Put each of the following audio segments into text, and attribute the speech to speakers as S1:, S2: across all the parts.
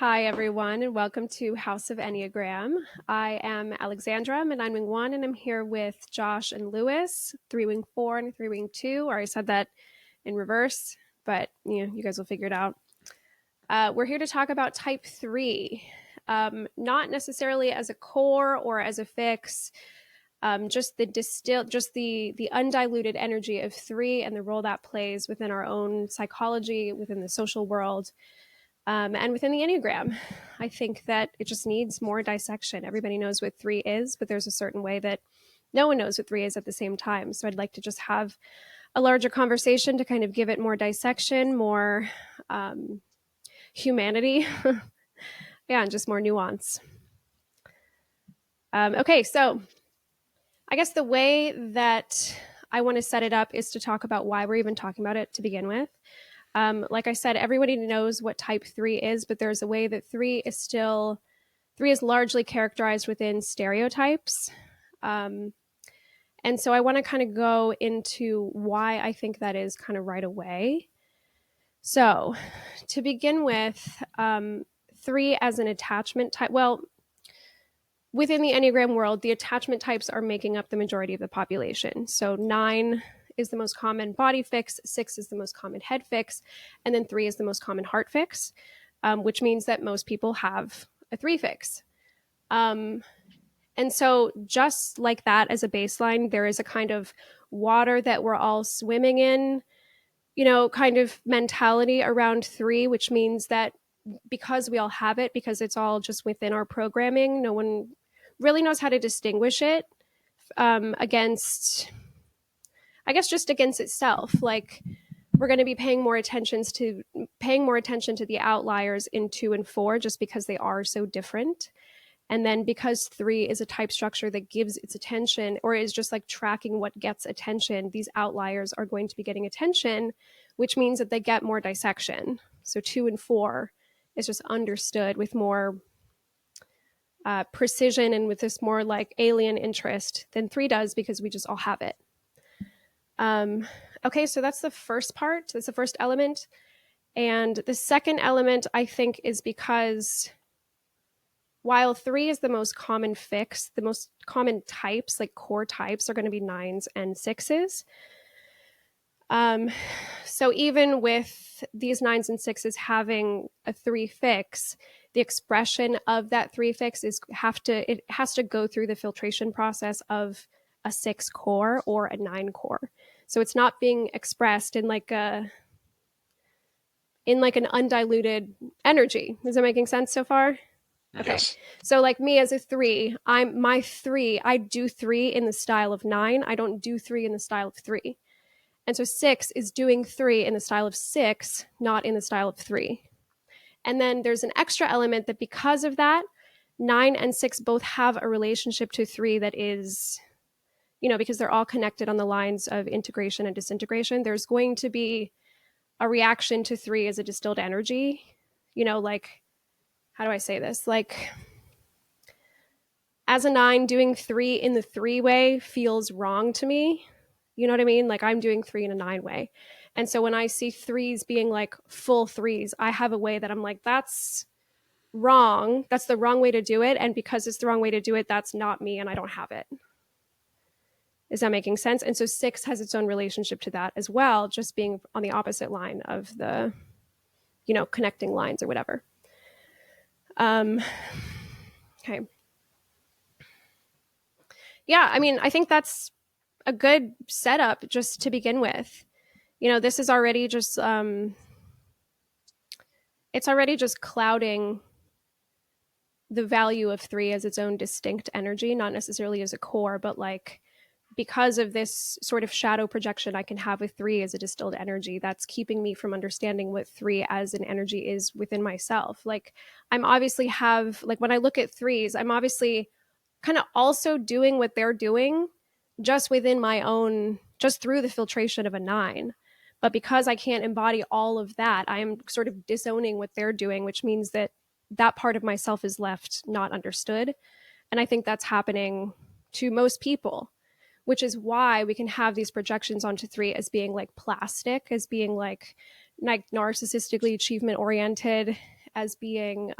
S1: Hi, everyone, and welcome to House of Enneagram. I am Alexandra. I'm a 9-wing 1, and I'm here with Josh and Lewis, 3-wing 4 and 3-wing 2. Or I said that in reverse, but you guys will figure it out. We're here to talk about type 3, not necessarily as a core or as a fix, just the undiluted energy of 3 and the role that plays within our own psychology, within the social world. And within the Enneagram, I think that it just needs more dissection. Everybody knows what 3 is, but there's a certain way that no one knows what 3 is at the same time. So I'd like to just have a larger conversation to kind of give it more dissection, more humanity, and just more nuance. Okay, so I guess the way that I want to set it up is to talk about why we're even talking about it to begin with. Like I said, everybody knows what type 3 is, but there's a way that 3 is largely characterized within stereotypes. And so I want to kind of go into why I think that is kind of right away. So to begin with, 3 as an attachment type, well, within the Enneagram world, the attachment types are making up the majority of the population. So 9 is the most common body fix, 6 is the most common head fix, and then 3 is the most common heart fix, which means that most people have a 3 fix. And so just like that as a baseline, there is a kind of water that we're all swimming in, kind of mentality around 3, which means that because we all have it, because it's all just within our programming, no one really knows how to distinguish it against itself. Like, we're going to be paying more attention to the outliers in 2 and 4 just because they are so different. And then because 3 is a type structure that gives its attention, or is just like tracking what gets attention, these outliers are going to be getting attention, which means that they get more dissection. So 2 and 4 is just understood with more precision and with this more like alien interest than 3 does, because we just all have it. Okay, so that's the first part. That's the first element. And the second element, I think, is because while 3 is the most common fix, the most common types, like core types, are going to be 9s and 6s. So even with these 9s and 6s having a 3 fix, the expression of that 3 fix it has to go through the filtration process of a 6 core or a 9 core. So it's not being expressed in like an undiluted energy. Is that making sense so far? Okay.
S2: Yes.
S1: So like me as a 3, I do 3 in the style of 9. I don't do 3 in the style of 3. And so 6 is doing 3 in the style of 6, not in the style of 3. And then there's an extra element that because of that, 9 and 6 both have a relationship to 3 that is, because they're all connected on the lines of integration and disintegration, there's going to be a reaction to 3 as a distilled energy. Like, how do I say this? Like, as a 9, doing 3 in the 3 way feels wrong to me. You know what I mean? Like, I'm doing 3 in a 9 way. And so when I see 3s being like full 3s, I have a way that I'm like, that's wrong. That's the wrong way to do it. And because it's the wrong way to do it, that's not me and I don't have it. Is that making sense? And so 6 has its own relationship to that as well, just being on the opposite line of the, connecting lines or whatever. Okay. Yeah, I mean, I think that's a good setup just to begin with. This is already just, it's already just clouding the value of 3 as its own distinct energy, not necessarily as a core, but like, because of this sort of shadow projection I can have with 3 as a distilled energy, that's keeping me from understanding what 3 as an energy is within myself. Like, when I look at 3s, I'm obviously kind of also doing what they're doing, just within my own, just through the filtration of a 9. But because I can't embody all of that, I'm sort of disowning what they're doing, which means that part of myself is left not understood. And I think that's happening to most people, which is why we can have these projections onto 3 as being like plastic, as being like narcissistically achievement oriented, as being,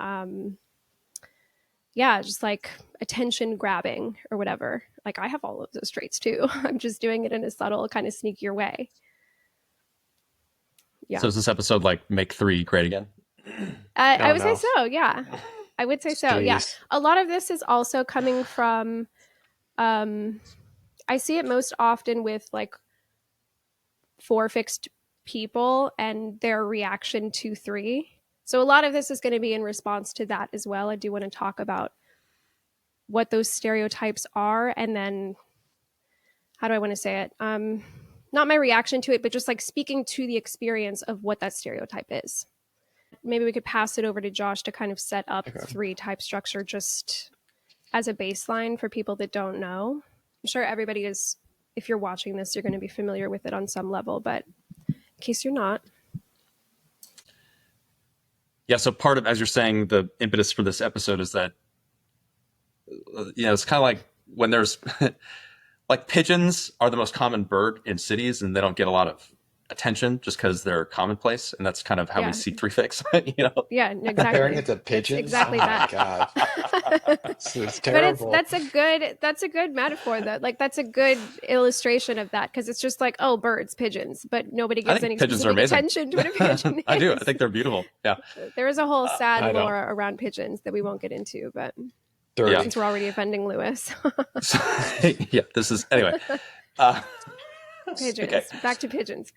S1: just like attention grabbing or whatever. Like I have all of those traits too. I'm just doing it in a subtle, kind of sneakier way. Yeah.
S2: So is this episode like make 3 great again?
S1: I would say so. Yeah, I would say so.
S3: Jeez.
S1: Yeah. A lot of this is also coming from, I see it most often with like 4 fixed people and their reaction to 3. So a lot of this is going to be in response to that as well. I do want to talk about what those stereotypes are, and then how do I want to say it? Not my reaction to it, but just like speaking to the experience of what that stereotype is. Maybe we could pass it over to Josh to kind of set up 3 type structure just as a baseline for people that don't know. I'm sure everybody is, if you're watching this, you're going to be familiar with it on some level, but in case you're not.
S2: Yeah, so part of, as you're saying, the impetus for this episode is that, it's kind of like when there's, like pigeons are the most common bird in cities and they don't get a lot of attention just because they're commonplace. And that's kind of how we see 3 fix,
S1: Yeah, exactly.
S3: Comparing it to pigeons?
S1: It's exactly that.
S3: God. It's terrible.
S1: But that's a good metaphor though. Like that's a good illustration of that, because it's just like, oh, birds, pigeons, but nobody gives any specific attention to what a pigeon is.
S2: I do. I think they're beautiful. Yeah.
S1: There is a whole sad lore around pigeons that we won't get into, but since we're already offending Lewis.
S2: Yeah, this is, anyway.
S1: Pigeons. Okay. Back to pigeons.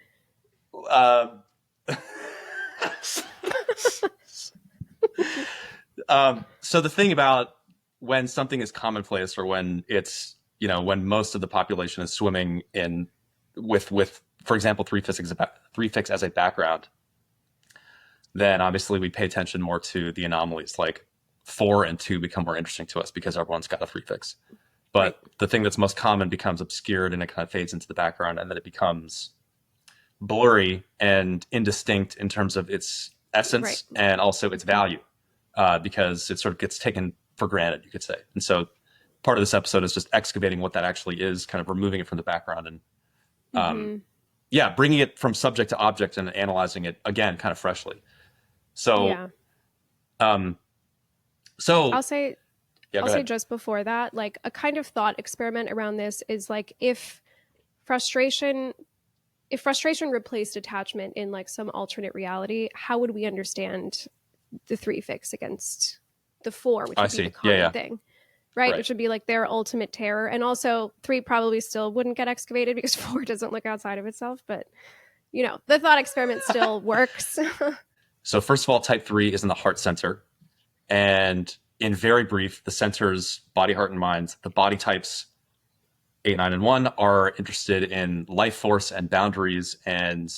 S2: So the thing about when something is commonplace, or when it's, when most of the population is swimming in with, for example, 3 fix as a background, then obviously we pay attention more to the anomalies. Like 4 and 2 become more interesting to us because everyone's got a 3 fix. But the thing that's most common becomes obscured and it kind of fades into the background, and then it becomes blurry and indistinct in terms of its essence and also its value, because it sort of gets taken for granted, you could say. And so part of this episode is just excavating what that actually is, kind of removing it from the background and bringing it from subject to object and analyzing it again, kind of freshly. So, I'll say just before that, like a kind of thought experiment around this is like, if frustration replaced attachment in like some alternate reality, how would we understand the 3 fix against the 4, which would be the common thing, right? Which would be like their ultimate terror. And also 3 probably still wouldn't get excavated because 4 doesn't look outside of itself, but the thought experiment still works. So first of all, type 3 is in the heart center. And in very brief, the center's body, heart, and mind. The body types 8, 9, and 1 are interested in life force and boundaries and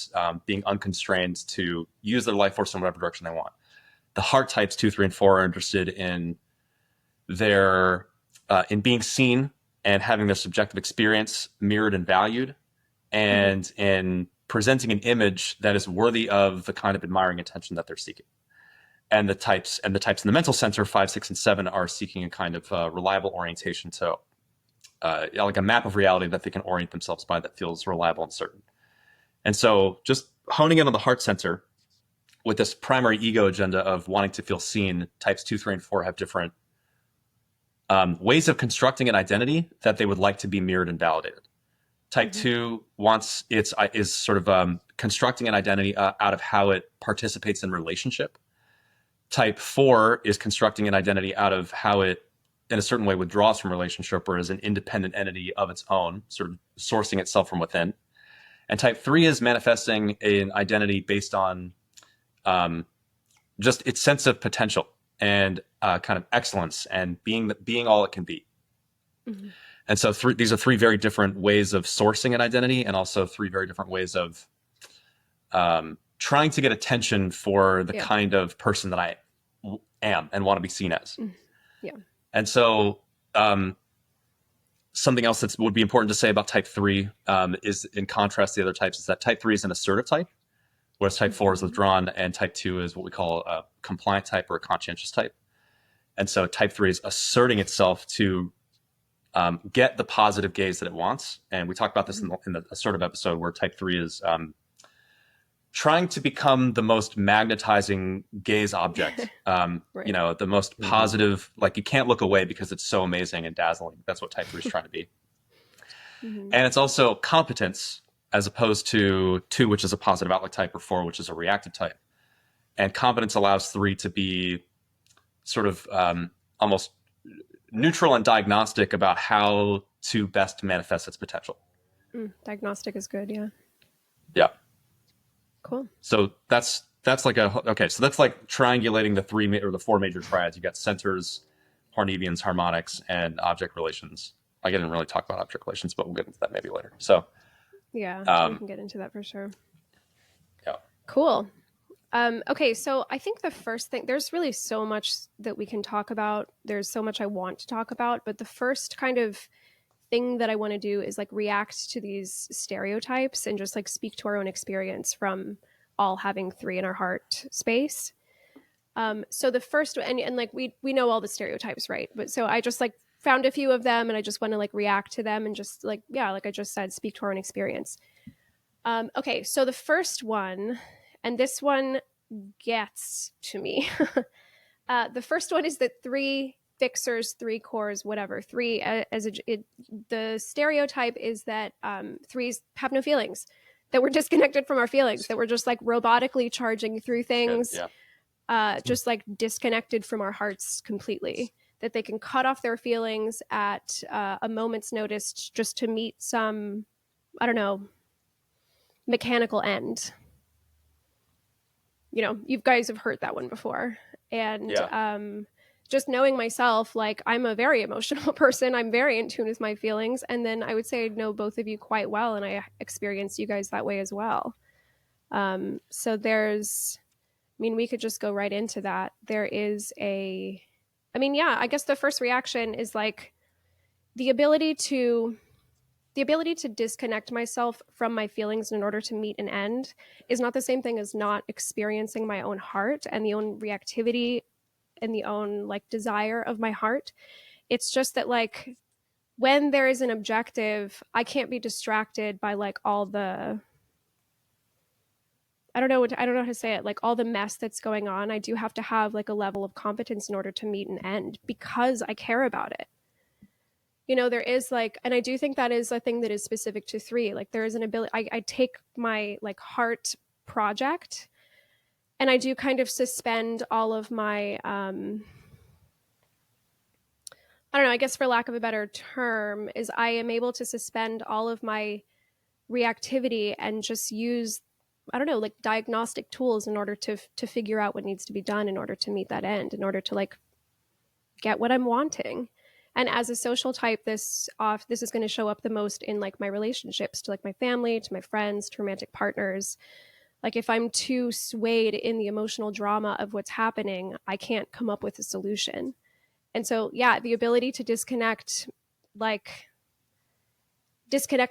S2: being unconstrained to use their life force in whatever direction they want. The heart types 2, 3, and 4 are interested in in being seen and having their subjective experience mirrored and valued, and in presenting an image that is worthy of the kind of admiring attention that they're seeking. And the types in the mental center 5, 6, and 7 are seeking a kind of reliable orientation to like a map of reality that they can orient themselves by that feels reliable and certain. And so just honing in on the heart center with this primary ego agenda of wanting to feel seen, types 2, 3, and 4 have different ways of constructing an identity that they would like to be mirrored and validated. Type 2 is sort of constructing an identity out of how it participates in relationship. Type 4 is constructing an identity out of how it, in a certain way, withdraws from relationship or is an independent entity of its own, sort of sourcing itself from within. And type 3 is manifesting an identity based on just its sense of potential and kind of excellence and being all it can be. Mm-hmm. And so these are 3 very different ways of sourcing an identity, and also 3 very different ways of trying to get attention for the kind of person that I am and want to be seen as.
S1: Yeah.
S2: And so something else that would be important to say about type 3 is, in contrast to the other types, is that type 3 is an assertive type, whereas type 4 is withdrawn, and type 2 is what we call a compliant type or a conscientious type. And so type 3 is asserting itself to get the positive gaze that it wants. And we talked about this in the assertive episode, where type 3 is trying to become the most magnetizing gaze object,
S1: Right.
S2: you know, the most positive, like you can't look away because it's so amazing and dazzling. That's what type 3 is trying to be.
S1: Mm-hmm.
S2: And it's also competence as opposed to 2, which is a positive outlook type, or 4, which is a reactive type. And competence allows 3 to be sort of almost neutral and diagnostic about how to best manifest its potential.
S1: Diagnostic is good. Yeah.
S2: Yeah.
S1: Cool.
S2: So that's like so that's like triangulating the 3 or the 4 major triads. You got centers, Hornevians, harmonics, and object relations. I didn't really talk about object relations, but we'll get into that maybe later. So
S1: yeah, we can get into that for sure.
S2: Yeah.
S1: Cool. Okay, so I think the first thing, there's really so much that we can talk about. There's so much I want to talk about, but the first kind of thing that I want to do is like react to these stereotypes and just like speak to our own experience from all having 3 in our heart space. So the first, and like we know all the stereotypes, right? But so I just like found a few of them and I just want to like react to them and just like, yeah, like I just said, speak to our own experience. Okay, so the first one, and this one gets to me. The first one is that 3 fixers, 3 cores, whatever. 3 the stereotype is that 3s have no feelings, that we're disconnected from our feelings, that we're just like robotically charging through things, just like disconnected from our hearts completely. That they can cut off their feelings at a moment's notice just to meet some, I don't know, mechanical end. You know, you guys have heard that one before. And just knowing myself, like I'm a very emotional person. I'm very in tune with my feelings. And then I would say I know both of you quite well. And I experience you guys that way as well. So there's, I mean, we could just go right into that. There is I guess the first reaction is like the ability to disconnect myself from my feelings in order to meet an end is not the same thing as not experiencing my own heart and the own reactivity and the own like desire of my heart. It's just that like when there is an objective, I can't be distracted by like all the, I don't know how to say it, like all the mess that's going on. I do have to have like a level of competence in order to meet an end because I care about it. You know, there is like, and I do think that is a thing that is specific to 3. Like there is an ability, I take my like heart project and I do kind of suspend all of my, I don't know, I guess for lack of a better term, is I am able to suspend all of my reactivity and just use, I don't know, like diagnostic tools in order to figure out what needs to be done in order to meet that end, in order to like get what I'm wanting. And as a social type, this is going to show up the most in like my relationships to like my family, to my friends, to romantic partners. Like if I'm too swayed in the emotional drama of what's happening, I can't come up with a solution. And so, yeah, the ability to disconnect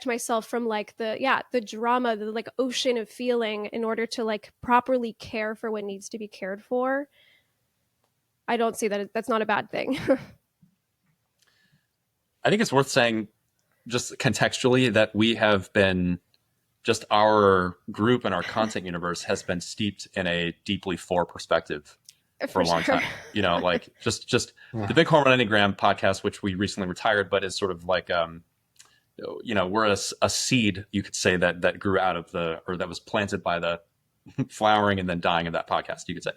S1: myself from like the drama, the like ocean of feeling in order to like properly care for what needs to be cared for. I don't see that that's not a bad thing.
S2: I think it's worth saying just contextually that we have been, just our group and our content universe has been steeped in a deeply 4 perspective for a long time. You know, like just the Big Hormone Enneagram podcast, which we recently retired, but is sort of like, you know, we're a seed, you could say, that grew out of or that was planted by the flowering and then dying of that podcast, you could say.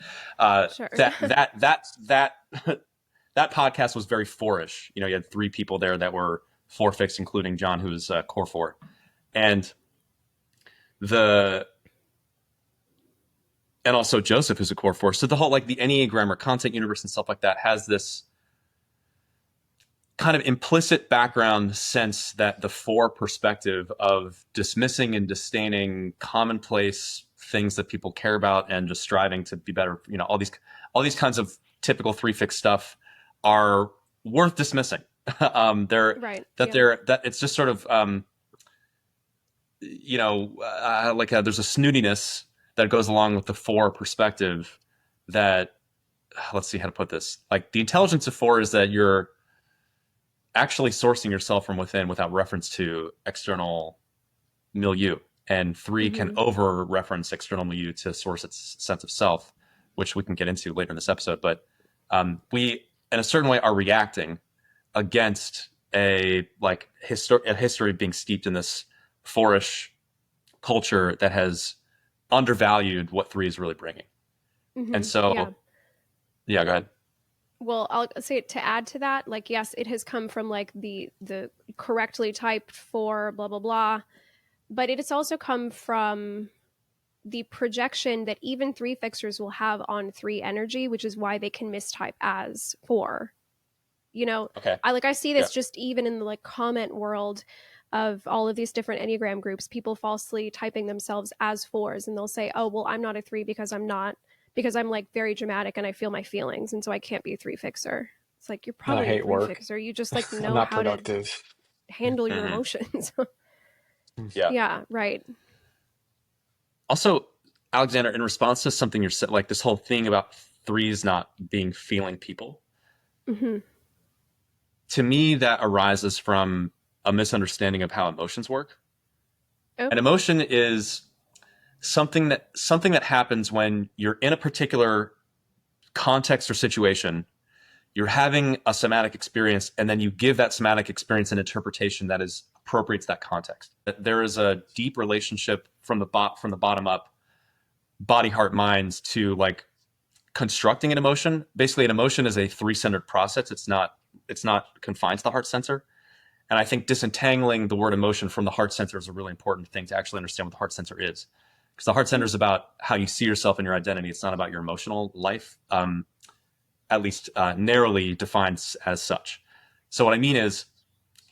S2: That podcast was very 4-ish. You know, you had 3 people there that were 4 fixed, including John, who's core 4. And also Joseph, who's a core 4. So the whole, like the Enneagram or content universe and stuff like that has this kind of implicit background sense that the 4 perspective of dismissing and disdaining commonplace things that people care about and just striving to be better, you know, all these kinds of typical 3 fixed stuff are worth dismissing. That it's just sort of, you know, there's a snootiness that goes along with the 4 perspective that, let's see how to put this. Like the intelligence of 4 is that you're actually sourcing yourself from within without reference to external milieu. and 3 can over reference external you to source its sense of self, which we can get into later in this episode. But we, in a certain way, are reacting against a history of being steeped in this 4-ish culture that has undervalued what 3 is really bringing. And so, yeah, go ahead.
S1: Well, I'll say to add to that, like, yes, it has come from like the correctly typed 4, blah, blah, blah. But it has also come from the projection that even 3 fixers will have on 3 energy, which is why they can mistype as 4. You know,
S2: Okay.
S1: I see this just even in the like comment world of all of these different Enneagram groups, people falsely typing themselves as 4s, and they'll say, oh, well, I'm not a 3 because I'm like very dramatic and I feel my feelings, and so I can't be a 3 fixer. It's like, you're probably a 3 fixer. You just like
S3: I'm
S1: know
S3: not
S1: how
S3: productive.
S1: to handle your emotions.
S2: Yeah.
S1: Yeah, right.
S2: Also, Alexandra, in response to something you're like this whole thing about 3s not being feeling people, to me, that arises from a misunderstanding of how emotions work.
S1: Oh.
S2: An emotion is something that happens when you're in a particular context or situation. You're having a somatic experience, and then you give that somatic experience an interpretation that is appropriate to that context. There is a deep relationship from the bottom up, body, heart, minds, to like constructing an emotion. Basically, an emotion is a 3-centered process. It's not confined to the heart center. And I think disentangling the word emotion from the heart center is a really important thing to actually understand what the heart center is. Because the heart center is about how you see yourself and your identity. It's not about your emotional life, at least narrowly defined as such. So what I mean is,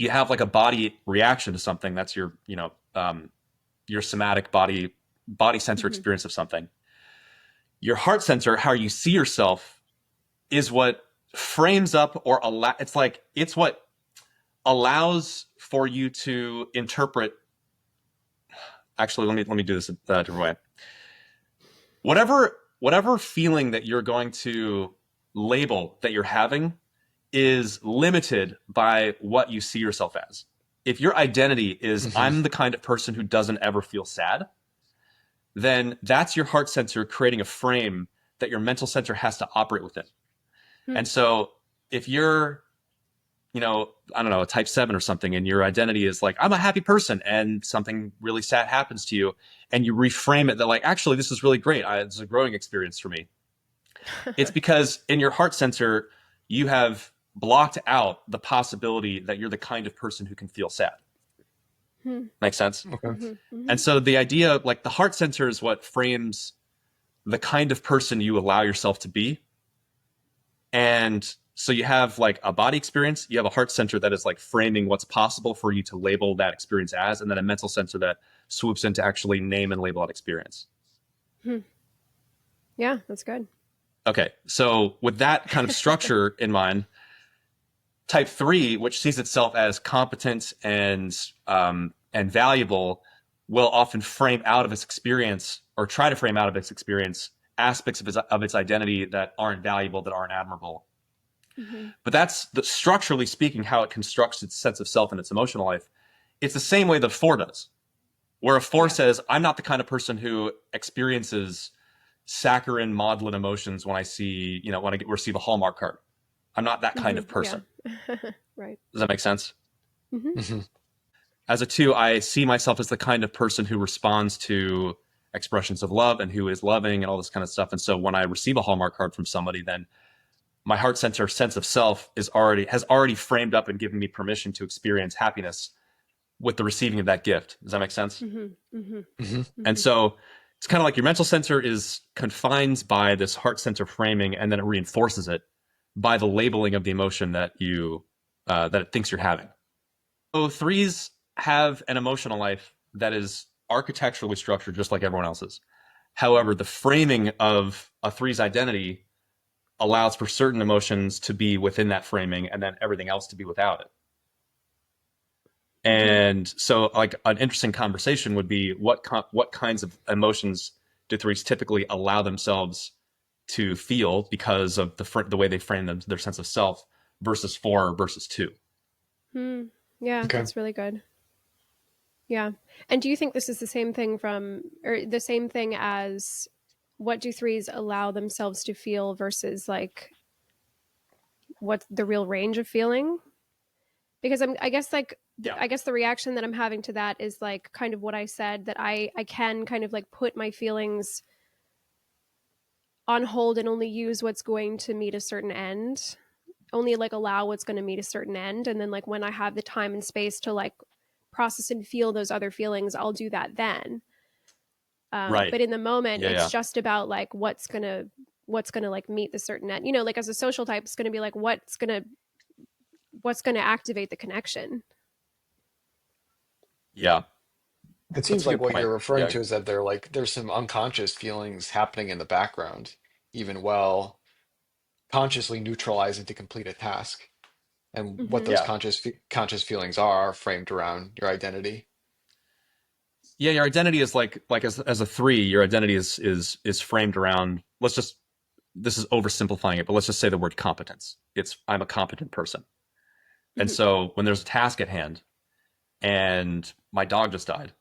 S2: you have like a body reaction to something. That's your somatic body center experience of something. Your heart center, how you see yourself, is what frames up or it's what allows for you to interpret. Actually, let me do this a different way. Whatever feeling that you're going to label that you're having is limited by what you see yourself as. If your identity is I'm the kind of person who doesn't ever feel sad, then that's your heart center creating a frame that your mental center has to operate within. And so if you're, I don't know, a type 7 or something, and your identity is like, I'm a happy person, and something really sad happens to you, and you reframe it that like, actually, this is really great. It's a growing experience for me. It's because in your heart center, you have blocked out the possibility that you're the kind of person who can feel sad. Makes sense?
S3: Okay.
S2: And so the idea of like the heart center is what frames the kind of person you allow yourself to be. And so you have like a body experience, you have a heart center that is like framing what's possible for you to label that experience as, and then a mental center that swoops in to actually name and label that experience.
S1: Yeah, that's good.
S2: Okay, so with that kind of structure in mind, type 3, which sees itself as competent and valuable, will often frame out of its experience, or try to frame out of its experience, aspects of its identity that aren't valuable, that aren't admirable. But that's structurally speaking how it constructs its sense of self and its emotional life. It's the same way that 4 does, where a 4 says, I'm not the kind of person who experiences saccharine, maudlin emotions when I see, when I receive a Hallmark card. I'm not that kind of person.
S1: Yeah. Right.
S2: Does that make sense? As a 2, I see myself as the kind of person who responds to expressions of love and who is loving and all this kind of stuff. And so when I receive a Hallmark card from somebody, then my heart center sense of self has already framed up and given me permission to experience happiness with the receiving of that gift. Does that make sense? And so it's kind of like your mental center is confined by this heart center framing, and then it reinforces it by the labeling of the emotion that it thinks you're having. So 3s have an emotional life that is architecturally structured just like everyone else's. However, the framing of a 3's identity allows for certain emotions to be within that framing, and then everything else to be without it. And so like an interesting conversation would be what kinds of emotions do 3s typically allow themselves to feel because of the way they frame their sense of self, versus 4 versus 2.
S1: Yeah, that's really good. Yeah. And do you think this is the same thing or the same thing as what do threes allow themselves to feel versus like what's the real range of feeling? Because I guess like,
S2: Yeah.
S1: I guess the reaction that I'm having to that is like kind of what I said, that I can kind of like put my feelings on hold and only use what's going to meet a certain end, only like allow what's going to meet a certain end. And then like when I have the time and space to like process and feel those other feelings, I'll do that then.
S2: Right.
S1: But in the moment,
S2: Yeah.
S1: it's
S2: Yeah.
S1: just about like what's gonna like meet the certain end. You know, like as a social type, it's gonna be like what's gonna activate the connection.
S2: Yeah.
S3: It
S2: That's
S3: seems
S2: a
S3: like
S2: good
S3: what
S2: point.
S3: you're referring
S2: Yeah.
S3: to is that there's some unconscious feelings happening in the background, even while consciously neutralizing to complete a task. And what
S1: Mm-hmm.
S3: those
S2: Yeah.
S3: conscious feelings are framed around your identity.
S2: Yeah. Your identity is like as a three, your identity is framed around, this is oversimplifying it, but let's just say the word competence. I'm a competent person. And
S1: Mm-hmm.
S2: so when there's a task at hand and my dog just died,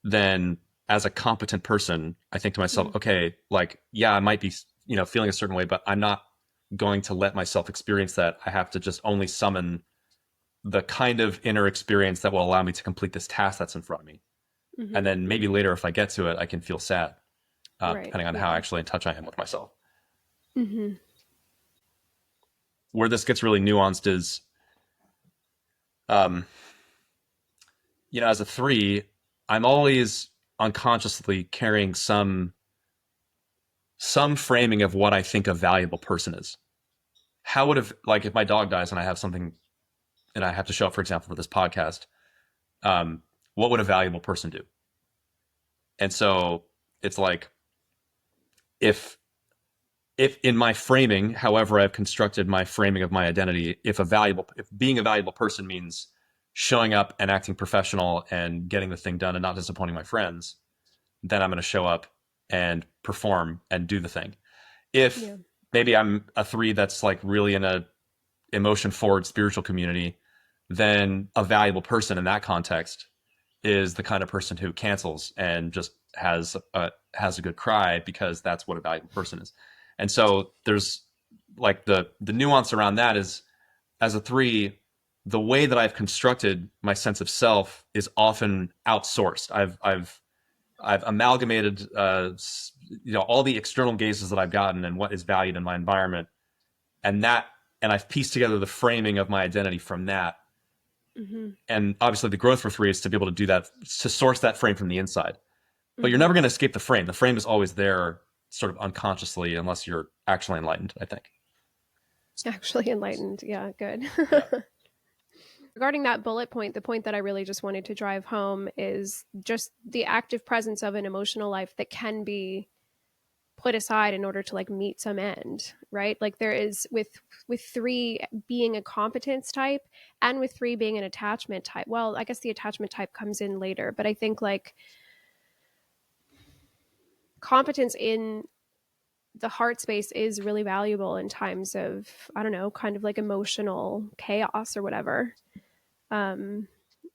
S2: then as a competent person, I think to myself,
S1: Mm-hmm.
S2: okay, like, yeah, I might be, feeling a certain way, but I'm not going to let myself experience that. I have to just only summon the kind of inner experience that will allow me to complete this task that's in front of me. And
S1: Mm-hmm.
S2: then maybe later, if I get to it, I can feel sad,
S1: Right.
S2: depending on how
S1: Yeah.
S2: actually in touch I am with myself.
S1: Mm-hmm.
S2: Where this gets really nuanced is, um, as a three, I'm always unconsciously carrying some framing of what I think a valuable person is. How would have, like, if my dog dies and I have something and I have to show up, for example, for this podcast, what would a valuable person do? And so it's like, if in my framing, however I've constructed my framing of my identity, if being a valuable person means showing up and acting professional and getting the thing done and not disappointing my friends, then I'm going to show up and perform and do the thing. If
S1: Yeah.
S2: maybe I'm a three that's like really in a emotion forward spiritual community, then a valuable person in that context is the kind of person who cancels and just has a good cry, because that's what a valuable person is. And so there's like the nuance around that is, as a three, the way that I've constructed my sense of self is often outsourced. I've amalgamated all the external gazes that I've gotten and what is valued in my environment, and I've pieced together the framing of my identity from that.
S1: Mm-hmm.
S2: And obviously the growth for three is to be able to do that, to source that frame from the inside. But you're
S1: Mm-hmm.
S2: never going to escape the frame. The frame is always there, sort of unconsciously, unless you're actually enlightened, I think.
S1: Actually enlightened. Yeah. Good.
S2: Yeah.
S1: Regarding that bullet point, the point that I really just wanted to drive home is just the active presence of an emotional life that can be put aside in order to like meet some end, right? Like there is with three being a competence type and with three being an attachment type. Well, I guess the attachment type comes in later, but I think like competence in the heart space is really valuable in times of, I don't know, kind of like emotional chaos or whatever. um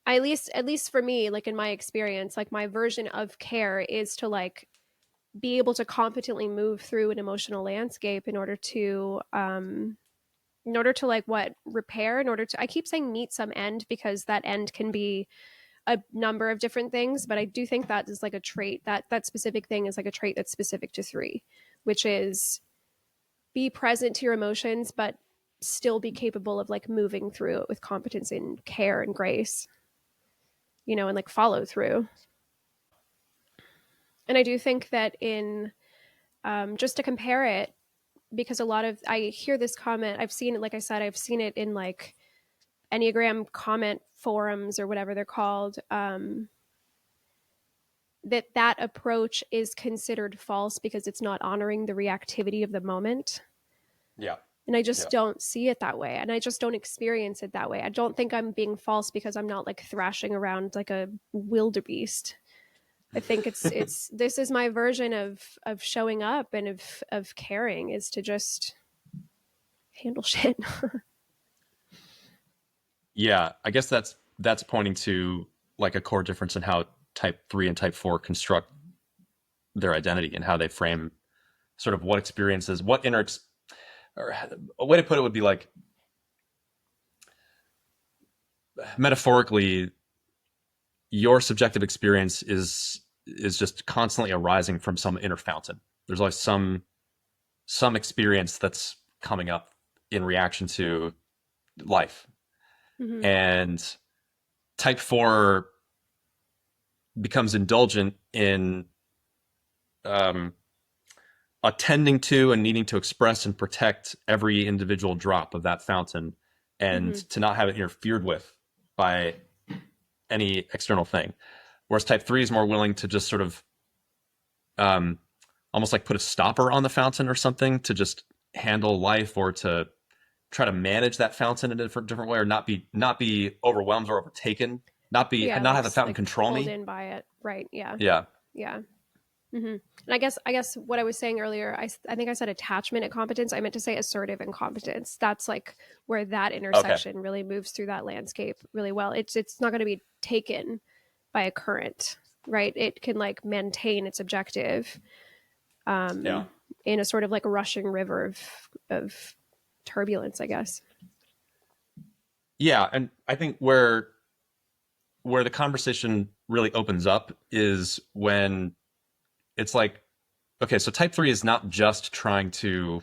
S1: at least for me, like in my experience, like my version of care is to like be able to competently move through an emotional landscape in order to like what repair, in order to, I keep saying meet some end because that end can be a number of different things, but I do think that is like a trait, that specific thing is like a trait that's specific to three, which is be present to your emotions but still be capable of like moving through it with competence and care and grace, and like follow through. And I do think that in just to compare it, because a lot of, I hear this comment, I've seen it, like I said, I've seen it in like Enneagram comment forums or whatever they're called, that approach is considered false because it's not honoring the reactivity of the moment.
S2: Yeah.
S1: And I just
S2: Yeah.
S1: don't see it that way. And I just don't experience it that way. I don't think I'm being false because I'm not like thrashing around like a wildebeest. I think it's this is my version of showing up and of caring, is to just handle shit.
S2: Yeah. I guess that's pointing to like a core difference in how type 3 and type 4 construct their identity and how they frame sort of what experiences, what inner, or a way to put it would be like, metaphorically, your subjective experience is just constantly arising from some inner fountain. There's always some experience that's coming up in reaction to life.
S1: Mm-hmm.
S2: And type 4 becomes indulgent in um, attending to and needing to express and protect every individual drop of that fountain, and
S1: Mm-hmm.
S2: to not have it interfered with by any external thing. Whereas type 3 is more willing to just sort of um, almost like put a stopper on the fountain or something, to just handle life, or to try to manage that fountain in a different way, or not be overwhelmed or overtaken,
S1: Yeah,
S2: not have
S1: like
S2: the fountain
S1: like
S2: control
S1: pulled
S2: me.
S1: in by it. Right. Yeah.
S2: Yeah.
S1: Yeah. Mm-hmm. And I guess what I was saying earlier, I think I said attachment and competence. I meant to say assertive and competence. That's like where that
S2: Okay.
S1: intersection really moves through that landscape really well. It's not going to be taken by a current, right? It can like maintain its objective
S2: Yeah.
S1: in a sort of like a rushing river of turbulence, I guess.
S2: Yeah, and I think where the conversation really opens up is when it's like, okay, so type 3 is not just trying to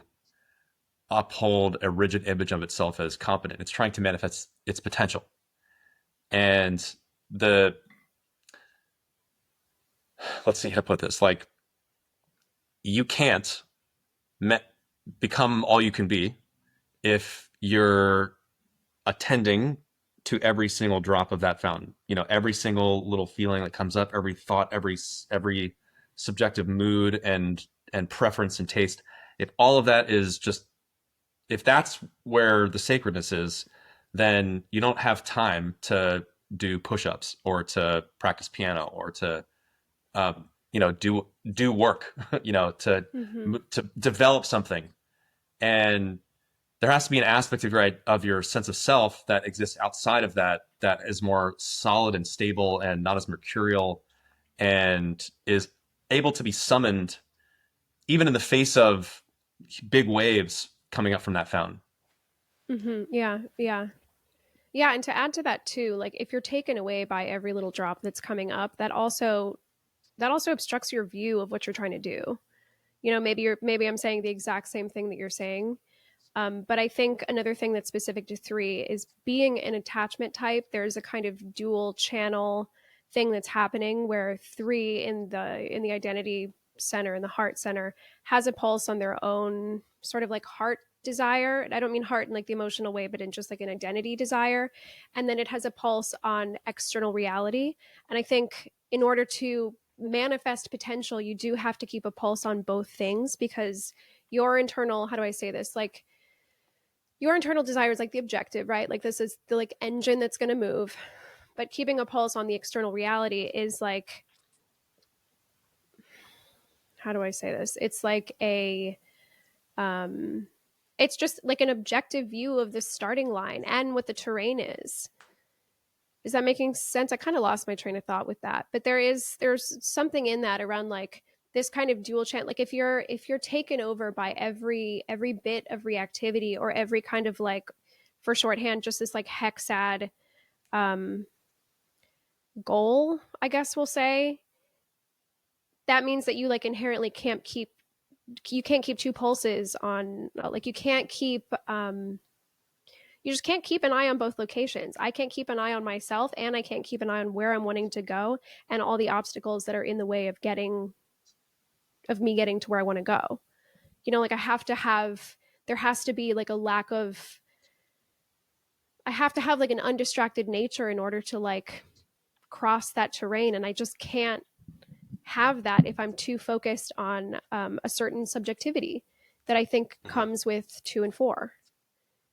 S2: uphold a rigid image of itself as competent. It's trying to manifest its potential. And the let's see how to put this. Like, you can't me- become all you can be if you're attending to every single drop of that fountain. Every single little feeling that comes up, every thought, every subjective mood and preference and taste. If all of that is just, if that's where the sacredness is, then you don't have time to do push-ups, or to practice piano, or to do work, to
S1: Mm-hmm.
S2: develop something. And there has to be an aspect of your sense of self that exists outside of that is more solid and stable and not as mercurial, and is able to be summoned even in the face of big waves coming up from that fountain.
S1: Mm-hmm. Yeah. Yeah. Yeah, and to add to that too, like if you're taken away by every little drop that's coming up, that also obstructs your view of what you're trying to do. Maybe I'm saying the exact same thing that you're saying. But I think another thing that's specific to 3 is being an attachment type. There's a kind of dual channel thing that's happening where 3 in the identity center, in the heart center, has a pulse on their own sort of like heart desire. I don't mean heart in like the emotional way, but in just like an identity desire. And then it has a pulse on external reality. And I think in order to manifest potential, you do have to keep a pulse on both things, because your internal, how do I say this? Like your internal desire is like the objective, right? Like this is the like engine that's going to move. But keeping a pulse on the external reality is like, how do I say this? It's like um it's just like an objective view of the starting line and what the terrain is. Is that making sense? I kind of lost my train of thought with that, but there's something in that around like this kind of dual chant. Like if you're taken over by every bit of reactivity, or every kind of like, for shorthand, just this like hexad um, goal, I guess we'll say, that means that you like inherently can't keep two pulses on, like you just can't keep an eye on both locations. I can't keep an eye on myself, and I can't keep an eye on where I'm wanting to go and all the obstacles that are in the way of me getting to where I want to go. Like there has to be like a lack of, I have to have like an undistracted nature in order to like cross that terrain. And I just can't have that if I'm too focused on a certain subjectivity that I think
S2: Mm-hmm.
S1: comes with 2 and 4.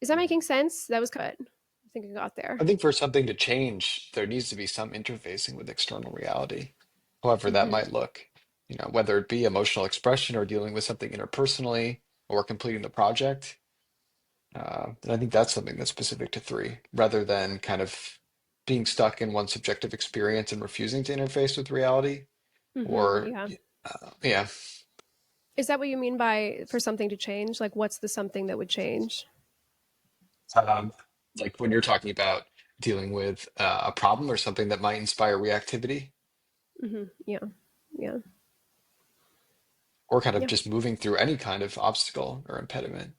S1: Is that making sense? That was good. I think I got there.
S3: I think for something to change, there needs to be some interfacing with external reality, however that
S1: Mm-hmm.
S3: might look. Whether it be emotional expression or dealing with something interpersonally or completing the project. And I think that's something that's specific to 3, rather than kind of being stuck in one subjective experience and refusing to interface with reality, or
S1: Yeah.
S3: yeah,
S1: Is that what you mean by for something to change? Like, what's the something that would change?
S3: um, like when you're talking about dealing with a problem or something that might inspire reactivity,
S1: Yeah. Yeah.
S3: or kind of
S1: Yeah.
S3: just moving through any kind of obstacle or impediment.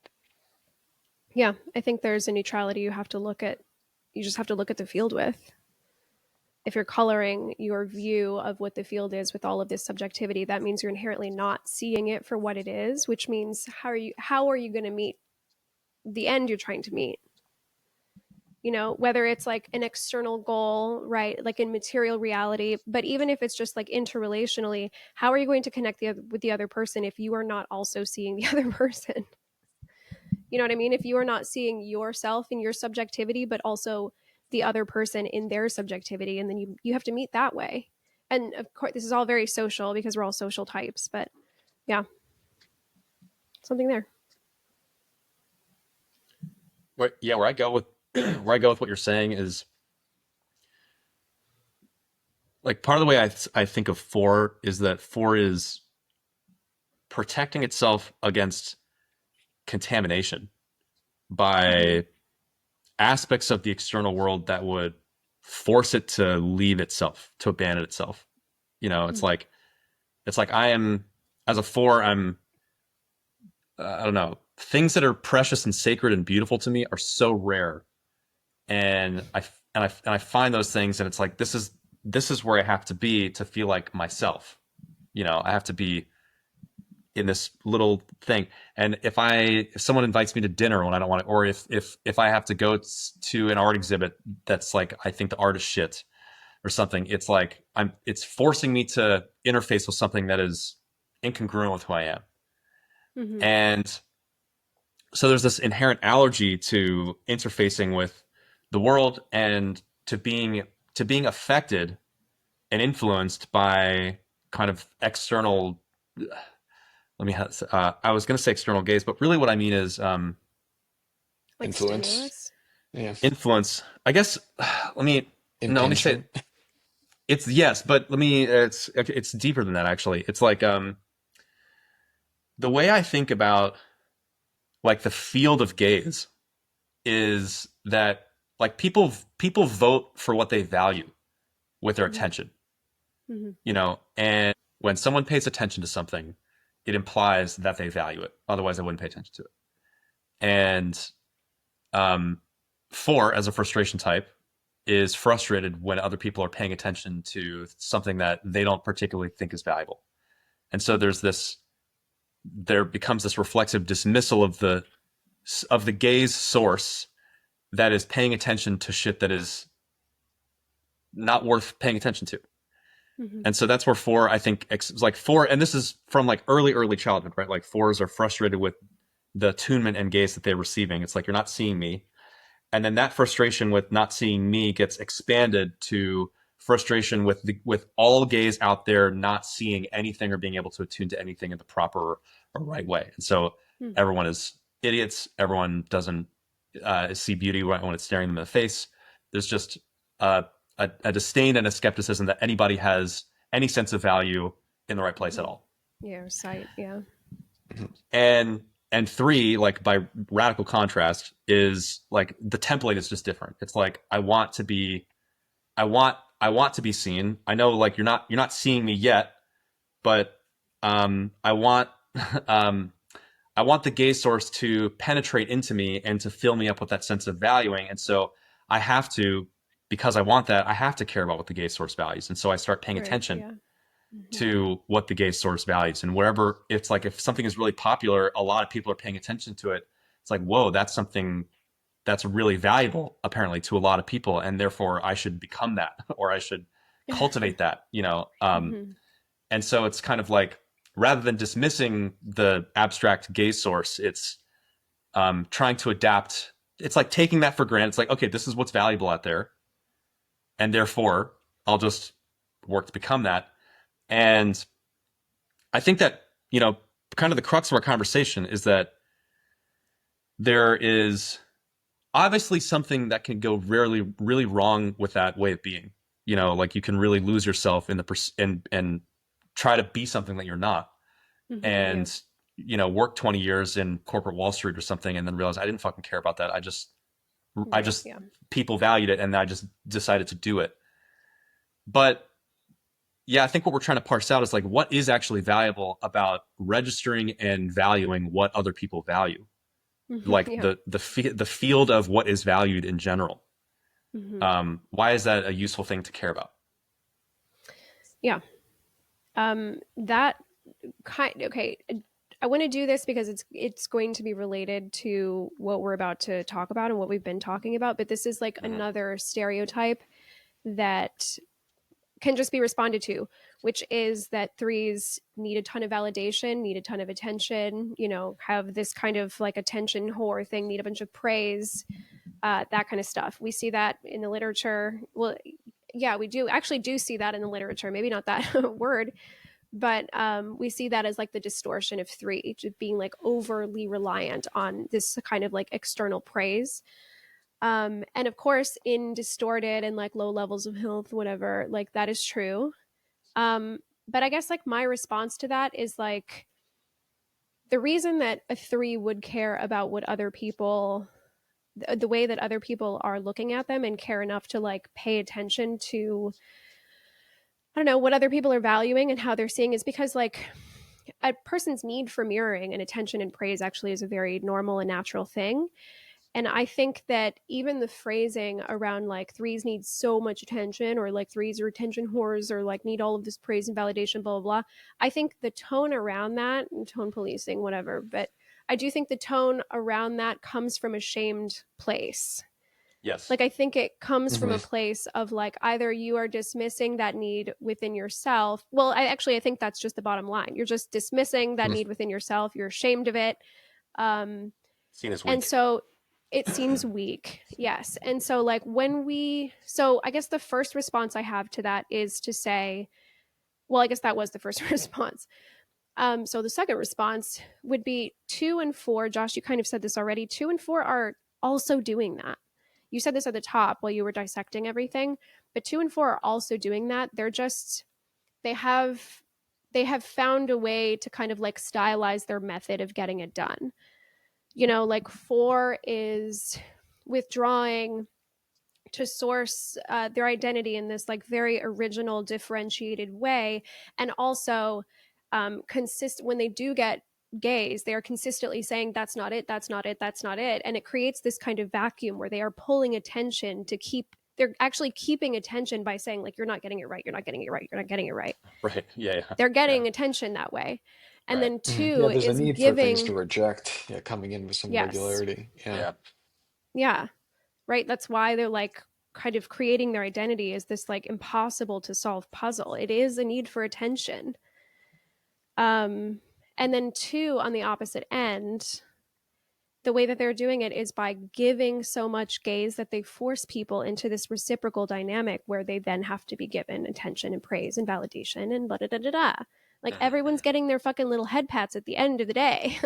S1: Yeah. I think there's a neutrality you have to look at. You just have to look at the field with. If you're coloring your view of what the field is with all of this subjectivity, that means you're inherently not seeing it for what it is, which means how are you going to meet the end you're trying to meet? You know, whether it's like an external goal, right, like in material reality, but even if it's just like interrelationally, how are you going to connect with the other person if you are not also seeing the other person? You know what I mean? If you are not seeing yourself in your subjectivity, but also the other person in their subjectivity, and then you have to meet that way. And of course, this is all very social because we're all social types, but yeah, something there.
S2: Where I go with where I go with what you're saying is like part of the way I think of four is that four is protecting itself against contamination
S1: Mm-hmm.
S2: by aspects of the external world that would force it to leave itself, to abandon itself. You know, it's like I am as a four, I'm I don't know, things that are precious and sacred and beautiful to me are so rare, and I find those things, and it's like this is where I have to be to feel like myself. You know, I have to be in this little thing. And if someone invites me to dinner when I don't want to, or if I have to go to an art exhibit that's like I think the art is shit or something, it's like it's forcing me to interface with something that is incongruent with who I am.
S1: Mm-hmm.
S2: And so there's this inherent allergy to interfacing with the world and to being affected and influenced by kind of external I was going to say external gaze, but really what I mean is
S1: Like
S3: Influence,
S1: stimulus.
S3: yeah,
S2: influence. I guess let me no, let me say
S3: impingement.
S2: it's yes, but let me it's deeper than that actually. It's like the way I think about like the field of gaze is that like people vote for what they value with their
S1: Mm-hmm.
S2: attention,
S1: Mm-hmm.
S2: you know, and when someone pays attention to something, it implies that they value it. Otherwise, I wouldn't pay attention to it. And um, four, as a frustration type, is frustrated when other people are paying attention to something that they don't particularly think is valuable. And so there becomes this reflexive dismissal of the gaze source that is paying attention to shit that is not worth paying attention to.
S1: Mm-hmm.
S2: And so that's where four, I think, like four, and this is from like early childhood, right? Like fours are frustrated with the attunement and gaze that they're receiving. It's like, you're not seeing me. And then that frustration with not seeing me gets expanded to frustration with all gaze out there not seeing anything or being able to attune to anything in the proper or right way. And so
S1: Mm-hmm.
S2: everyone is idiots. Everyone doesn't see beauty when it's staring them in the face. There's just a disdain and a skepticism that anybody has any sense of value in the right place
S1: Mm-hmm.
S2: at all.
S1: Yeah, or sight. Yeah.
S2: and and three, like by radical contrast, is like the template is just different. It's like I want to be seen. I know like you're not seeing me yet, but I want um I want the gaze source to penetrate into me and to fill me up with that sense of valuing. And so I have to, because I want that, I have to care about what the gaze source values. And so I start paying
S1: Right.
S2: attention
S1: Yeah. Mm-hmm.
S2: to what the gaze source values. And wherever it's like, if something is really popular, a lot of people are paying attention to it. It's like, whoa, that's something that's really valuable apparently to a lot of people. And therefore I should become that or I should cultivate that, you know?
S1: Mm-hmm.
S2: And so it's kind of like, rather than dismissing the abstract gaze source, it's trying to adapt. It's like taking that for granted. It's like, okay, this is what's valuable out there. And therefore I'll just work to become that. And I think that, you know, kind of the crux of our conversation is that there is obviously something that can go really wrong with that way of being. You know, like you can really lose yourself in the and try to be something that you're not,
S1: Yeah.
S2: and you know, work 20 years in corporate Wall Street or something, and then realize I didn't fucking care about that. I
S1: Right.
S2: just
S1: Yeah.
S2: people valued it, and I just decided to do it. But yeah, I think what we're trying to parse out is like what is actually valuable about registering and valuing what other people value, like
S1: Yeah.
S2: the field of what is valued in general.
S1: hmm
S2: Why is that a useful thing to care about?
S1: Yeah. That okay. I want to do this because it's going to be related to what we're about to talk about and what we've been talking about. But this is like
S2: Mm-hmm.
S1: another stereotype that can just be responded to, which is that threes need a ton of validation, need a ton of attention, you know, have this kind of like attention whore thing, need a bunch of praise, that kind of stuff. We see that in the literature. Well, yeah, we do actually do see that in the literature. Maybe not that word, but we see that as like the distortion of three, just being like overly reliant on this kind of like external praise. And of course, in distorted and like low levels of health, whatever, like that is true. But I guess like my response to that is like the reason that a three would care about what other people, the way that other people are looking at them and care enough to like pay attention to, I don't know, what other people are valuing and how they're seeing is because like a person's need for mirroring and attention and praise actually is a very normal and natural thing. And I think that even the phrasing around like threes need so much attention or like threes are attention whores or like need all of this praise and validation, blah, blah, blah. I think the tone around that, tone policing, whatever, but I do think the tone around that comes from a shamed place.
S2: Yes.
S1: Like, I think it comes from
S3: Hmm.
S1: a place of like either you are dismissing that need within yourself. Well, I think that's just the bottom line. You're just dismissing that need within yourself. You're ashamed of it. Um,
S2: Seen as
S1: and
S2: weak.
S1: so it seems weak. Yes. And so like so I guess the first response I have to that is to say, well, I guess that was the first response. So the second response would be 2 and 4. Josh, you kind of said this already. 2 and 4 are also doing that. You said this at the top while you were dissecting everything, but 2 and 4 are also doing that. They have they have found a way to kind of like stylize their method of getting it done. You know, like 4 is withdrawing to source their identity in this like very original differentiated way, and also consist when they do get gays, they are consistently saying that's not it, that's not it, that's not it, and it creates this kind of vacuum where they are pulling attention to keep, they're actually keeping attention by saying like you're not getting it right, you're not getting it right, you're not getting it right.
S2: Right. Yeah. Yeah.
S1: They're
S2: Yeah.
S1: getting attention that way. And
S2: Right.
S1: then
S3: Yeah,
S1: 2
S3: there's a
S1: is
S3: need for things to
S1: giving.
S3: reject, yeah, coming in with some
S1: Yes.
S3: regularity. Yeah.
S2: Yeah.
S1: Yeah. Right. That's why they're like kind of creating their identity as this like impossible to solve puzzle. It is a need for attention. um and then 2 on the opposite end, the way that they're doing it is by giving so much gaze that they force people into this reciprocal dynamic where they then have to be given attention and praise and validation and blah da da da da. Like everyone's getting their fucking little head pats at the end of the day.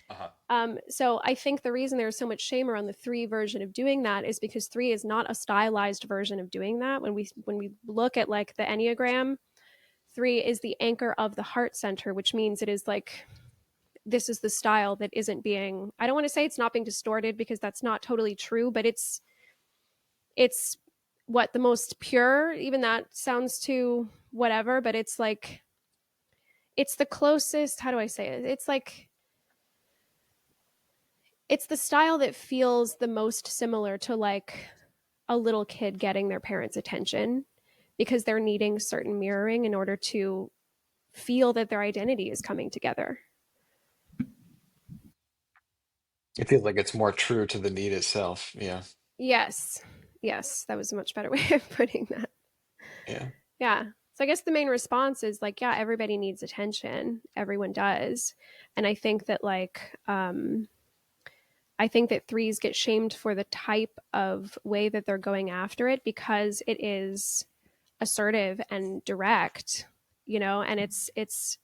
S2: Uh-huh.
S1: So I think the reason there's so much shame around the 3 version of doing that is because 3 is not a stylized version of doing that. When we look at like the Enneagram, 3 is the anchor of the heart center, which means it is like, this is the style that isn't being, I don't want to say it's not being distorted because that's not totally true, but it's what the most pure, even that sounds too whatever, but it's like, it's the closest, how do I say it? It's like, it's the style that feels the most similar to like a little kid getting their parents' attention because they're needing certain mirroring in order to feel that their identity is coming together.
S3: It feels like it's more true to the need itself. Yeah.
S1: Yes. Yes, that was a much better way of putting that.
S3: Yeah.
S1: Yeah. So I guess the main response is like, yeah, everybody needs attention. Everyone does. And I think that like I think that threes get shamed for the type of way that they're going after it because it is assertive and direct, you know, and it's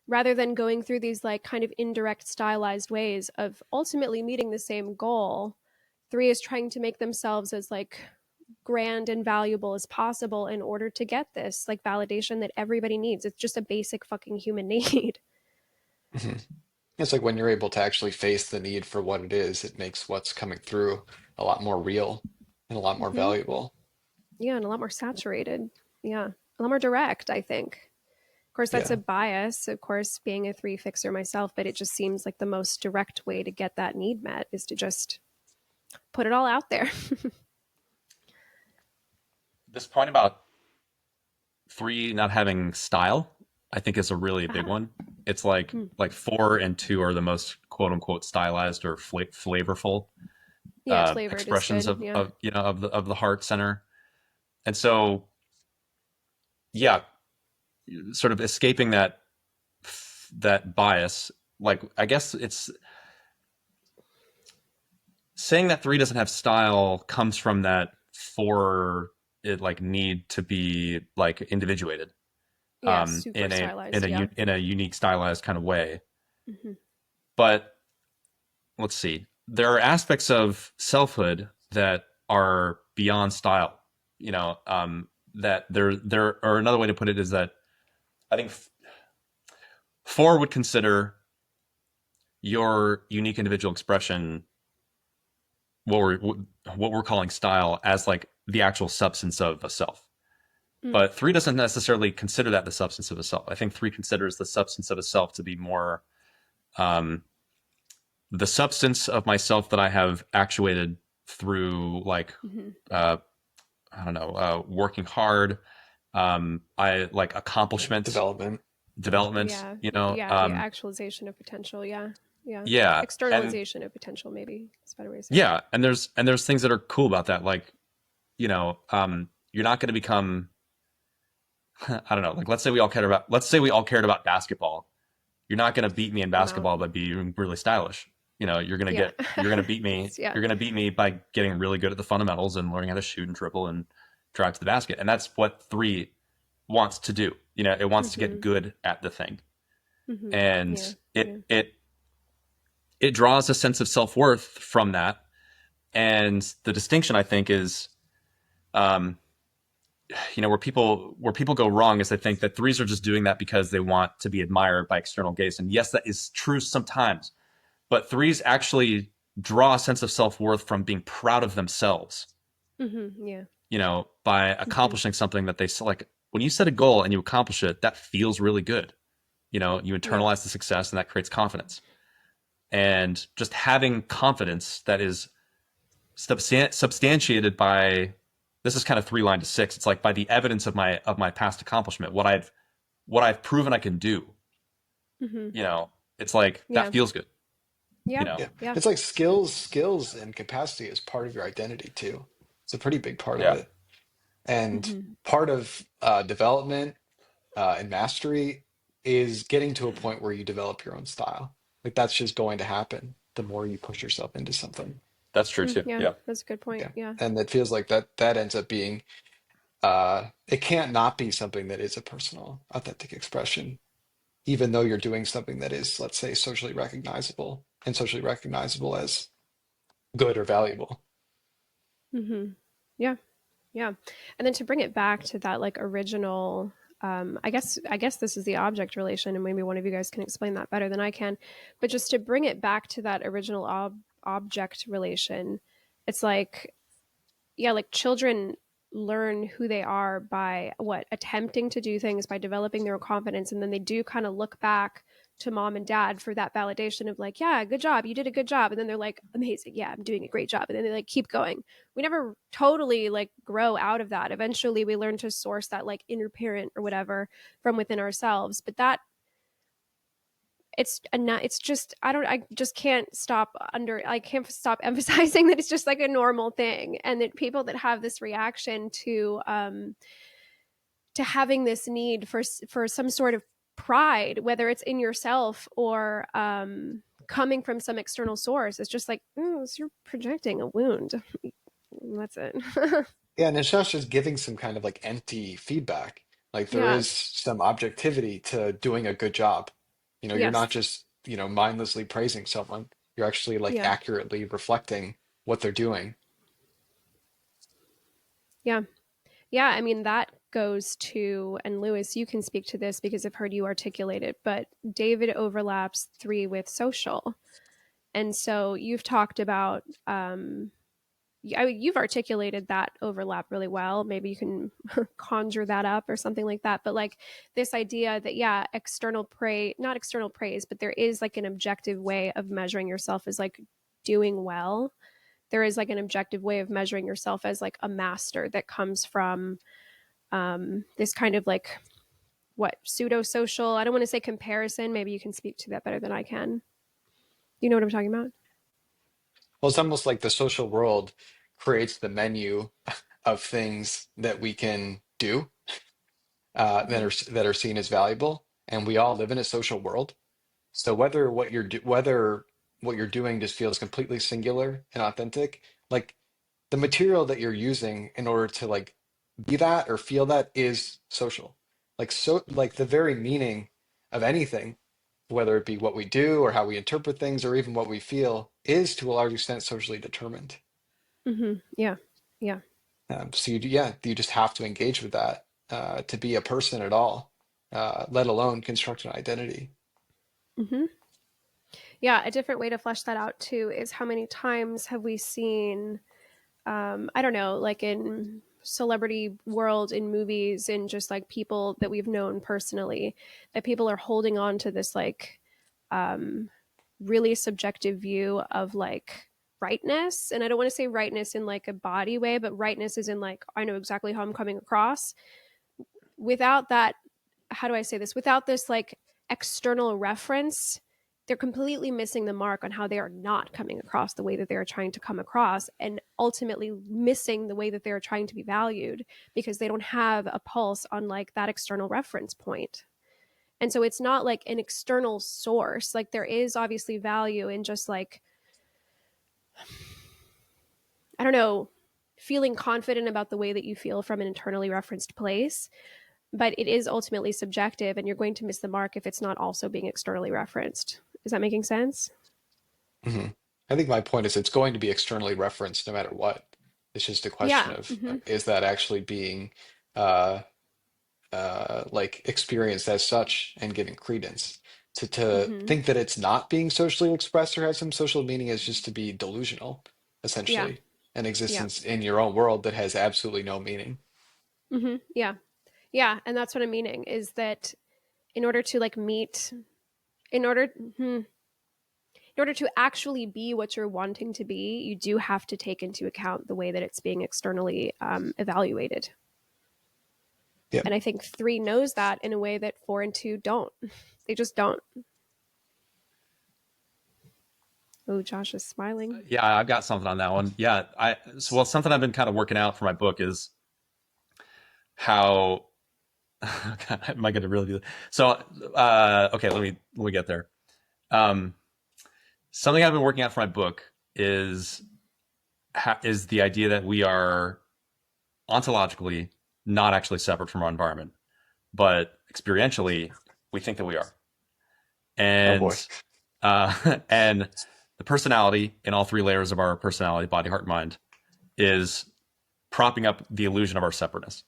S1: rather than going through these like kind of indirect stylized ways of ultimately meeting the same goal, three is trying to make themselves as like grand and valuable as possible in order to get this like validation that everybody needs. It's just a basic fucking human need.
S3: Mhm. It's like when you're able to actually face the need for what it is, it makes what's coming through a lot more real and a lot more
S1: Mm-hmm.
S3: valuable.
S1: Yeah, and a lot more saturated. Yeah, a lot more direct, I think. Of course, that's a
S3: Yeah.
S1: bias, of course, being a three fixer myself, but it just seems like the most direct way to get that need met is to just put it all out there.
S2: This point about three not having style, I think is a really big
S1: Uh-huh.
S2: one. It's like four and two are the most quote unquote stylized or flavorful
S1: Yeah, flavored is
S2: expressions
S1: good. Yeah.
S2: of of the heart center. And so yeah, sort of escaping that bias. Like I guess it's saying that three doesn't have style comes from that four it like need to be like individuated
S1: Yeah, super stylized. Yeah.
S2: in a unique stylized kind of way.
S1: Mm-hmm.
S2: But let's see, there are aspects of selfhood that are beyond style. You know, that there or another way to put it is that I think four would consider your unique individual expression what we're calling style as like the actual substance of a self.
S1: Mm.
S2: But three doesn't necessarily consider that the substance of a self. I think three considers the substance of a self to be more um, the substance of myself that I have actuated through like
S1: Mm-hmm.
S2: uh, I don't know, working hard, I like accomplishment,
S3: Development. Yeah.
S2: development,
S1: Yeah.
S2: you know,
S1: Yeah. Yeah. Actualization of potential. Yeah. Yeah.
S2: yeah, and
S1: Externalization of potential, maybe is a better way to say it.
S2: yeah, and there's things that are cool about that, like you know, you're not going to become I don't know, like let's say we all cared about basketball. You're not going to beat me in
S1: I'm out.
S2: basketball by being really stylish. You know,
S1: Yeah.
S2: you're going to beat me.
S1: Yeah.
S2: You're going to beat me by getting really good at the fundamentals and learning how to shoot and dribble and drive to the basket. And that's what three wants to do. You know, it wants to get
S1: Mm-hmm.
S2: good at the thing.
S1: Mm-hmm.
S2: And
S1: Yeah. Yeah.
S2: it draws a sense of self-worth from that. And the distinction I think is um, you know, where people go wrong is they think that threes are just doing that because they want to be admired by external gaze. And yes, that is true sometimes. But threes actually draw a sense of self-worth from being proud of themselves,
S1: Mm-hmm. Yeah.
S2: you know, by
S1: Mm-hmm.
S2: accomplishing something that they like. When you set a goal and you accomplish it, that feels really good. You know, you
S1: Yeah.
S2: internalize the success and that creates confidence. And just having confidence that is substantiated by this is kind of 3 line to 6. It's like by the evidence of my past accomplishment, what I've proven I can do.
S1: Mm-hmm.
S2: You know, it's like that
S1: Yeah.
S2: feels good. You
S1: Yeah.
S2: know,
S3: Yeah.
S1: Yeah.
S3: It's like skills and capacity is part of your identity too. It's a pretty big part of
S2: yeah,
S3: it. And
S1: Mm-hmm.
S3: part of development and mastery is getting to a point where you develop your own style. Like that's just going to happen the more you push yourself into something.
S2: that's true
S1: Mm,
S2: too.
S1: yeah.
S2: Yeah.
S1: That's a good point.
S3: Yeah.
S1: Yeah.
S3: And it feels like that ends up being it can't not be something that is a personal, authentic expression, even though you're doing something that is, let's say, socially recognizable and socially recognizable as good or valuable.
S1: Mm-hmm. Yeah. Yeah. And then to bring it back to that like original I guess this is the object relation and maybe one of you guys can explain that better than I can. But just to bring it back to that original object relation, it's like yeah, like children learn who they are by what attempting to do things by developing their confidence and then they do kind of look back to mom and dad for that validation of like yeah good job you did a good job and then they're like amazing yeah I'm doing a great job and then they like keep going. We never totally like grow out of that. Eventually we learn to source that like inner parent or whatever from within ourselves, but that it's just I just can't stop I can't stop emphasizing that it's just like a normal thing and that people that have this reaction to having this need for some sort of pride, whether it's in yourself or coming from some external source, it's just like you're projecting a wound. That's it.
S3: Yeah, and it's not just giving some kind of like empty feedback. Like there
S1: Yeah.
S3: is some objectivity to doing a good job. You're not
S1: Yes.
S3: just, mindlessly praising someone. You're actually like
S1: Yeah.
S3: accurately reflecting. what they're doing.
S1: Yeah. Yeah. I mean, that goes to, and Lewis, you can speak to this because I've heard you articulate it, but David overlaps 3 with social. And so you've talked about, you've articulated that overlap really well. Maybe you can conjure that up or something like that. But like this idea that, yeah, external praise, not external praise, but there is like an objective way of measuring yourself as like doing well. There is like an objective way of measuring yourself as like a master that comes from this kind of like what pseudo social. I don't want to say comparison. Maybe you can speak to that better than I can. You know what I'm talking about?
S3: Well, it's almost like the social world creates the menu of things that we can do
S1: Mm-hmm.
S3: that are seen as valuable, and we all live in a social world. So whether what you're doing just feels completely singular and authentic, like the material that you're using in order to like be that or feel that is social. Like the very meaning of anything, whether it be what we do or how we interpret things or even what we feel, is to a large extent socially determined.
S1: Mm-hmm. Yeah. Yeah.
S3: So you just have to engage with that to be a person at all, let alone construct an identity.
S1: Mm-hmm. Yeah, a different way to flesh that out too is how many times have we seen, I don't know, like in celebrity world, in movies, in just like people that we've known personally, that people are holding on to this like um, really subjective view of like rightness. And I don't want to say rightness in like a body way, but rightness is in like, I know exactly how I'm coming across. Without that, how do I say this? Without this like external reference, they're completely missing the mark on how they are not coming across the way that they are trying to come across, and ultimately missing the way that they are trying to be valued because they don't have a pulse on like that external reference point. And so it's not like an external source. Like there is obviously value in just like, I don't know, feeling confident about the way that you feel from an internally referenced place, but it is ultimately subjective, and you're going to miss the mark if it's not also being externally referenced. Is that making sense?
S3: hmm I think my point is it's going to be externally referenced no matter what. It's just a question
S1: Yeah.
S3: of
S1: Mm-hmm.
S3: is that actually being uh, like experienced as such and given credence. To
S1: Mm-hmm.
S3: think that it's not being socially expressed or has some social meaning is just to be delusional,
S1: Yeah.
S3: essentially, an
S1: Yeah.
S3: existence in your own world that has absolutely no meaning.
S1: Mm-hmm. Yeah. Yeah. And that's what I'm meaning is that in order to like meet, in order, in order to actually be what you're wanting to be, you do have to take into account the way that it's being externally evaluated.
S3: Yeah.
S1: And I think 3 knows that in a way that 4 and 2 don't. They just don't. Oh, Josh is smiling.
S2: Yeah, I've got something on that one. Yeah, something I've been kind of working out for my book is how God, am I going to really do that? So, okay, let me get there. Um, Something I've been working out for my book is the idea that we are ontologically not actually separate from our environment, but experientially we think that we are.
S3: Oh boy.
S2: And and the personality in all 3 layers of our personality, body, heart, mind, is propping up the illusion of our separateness.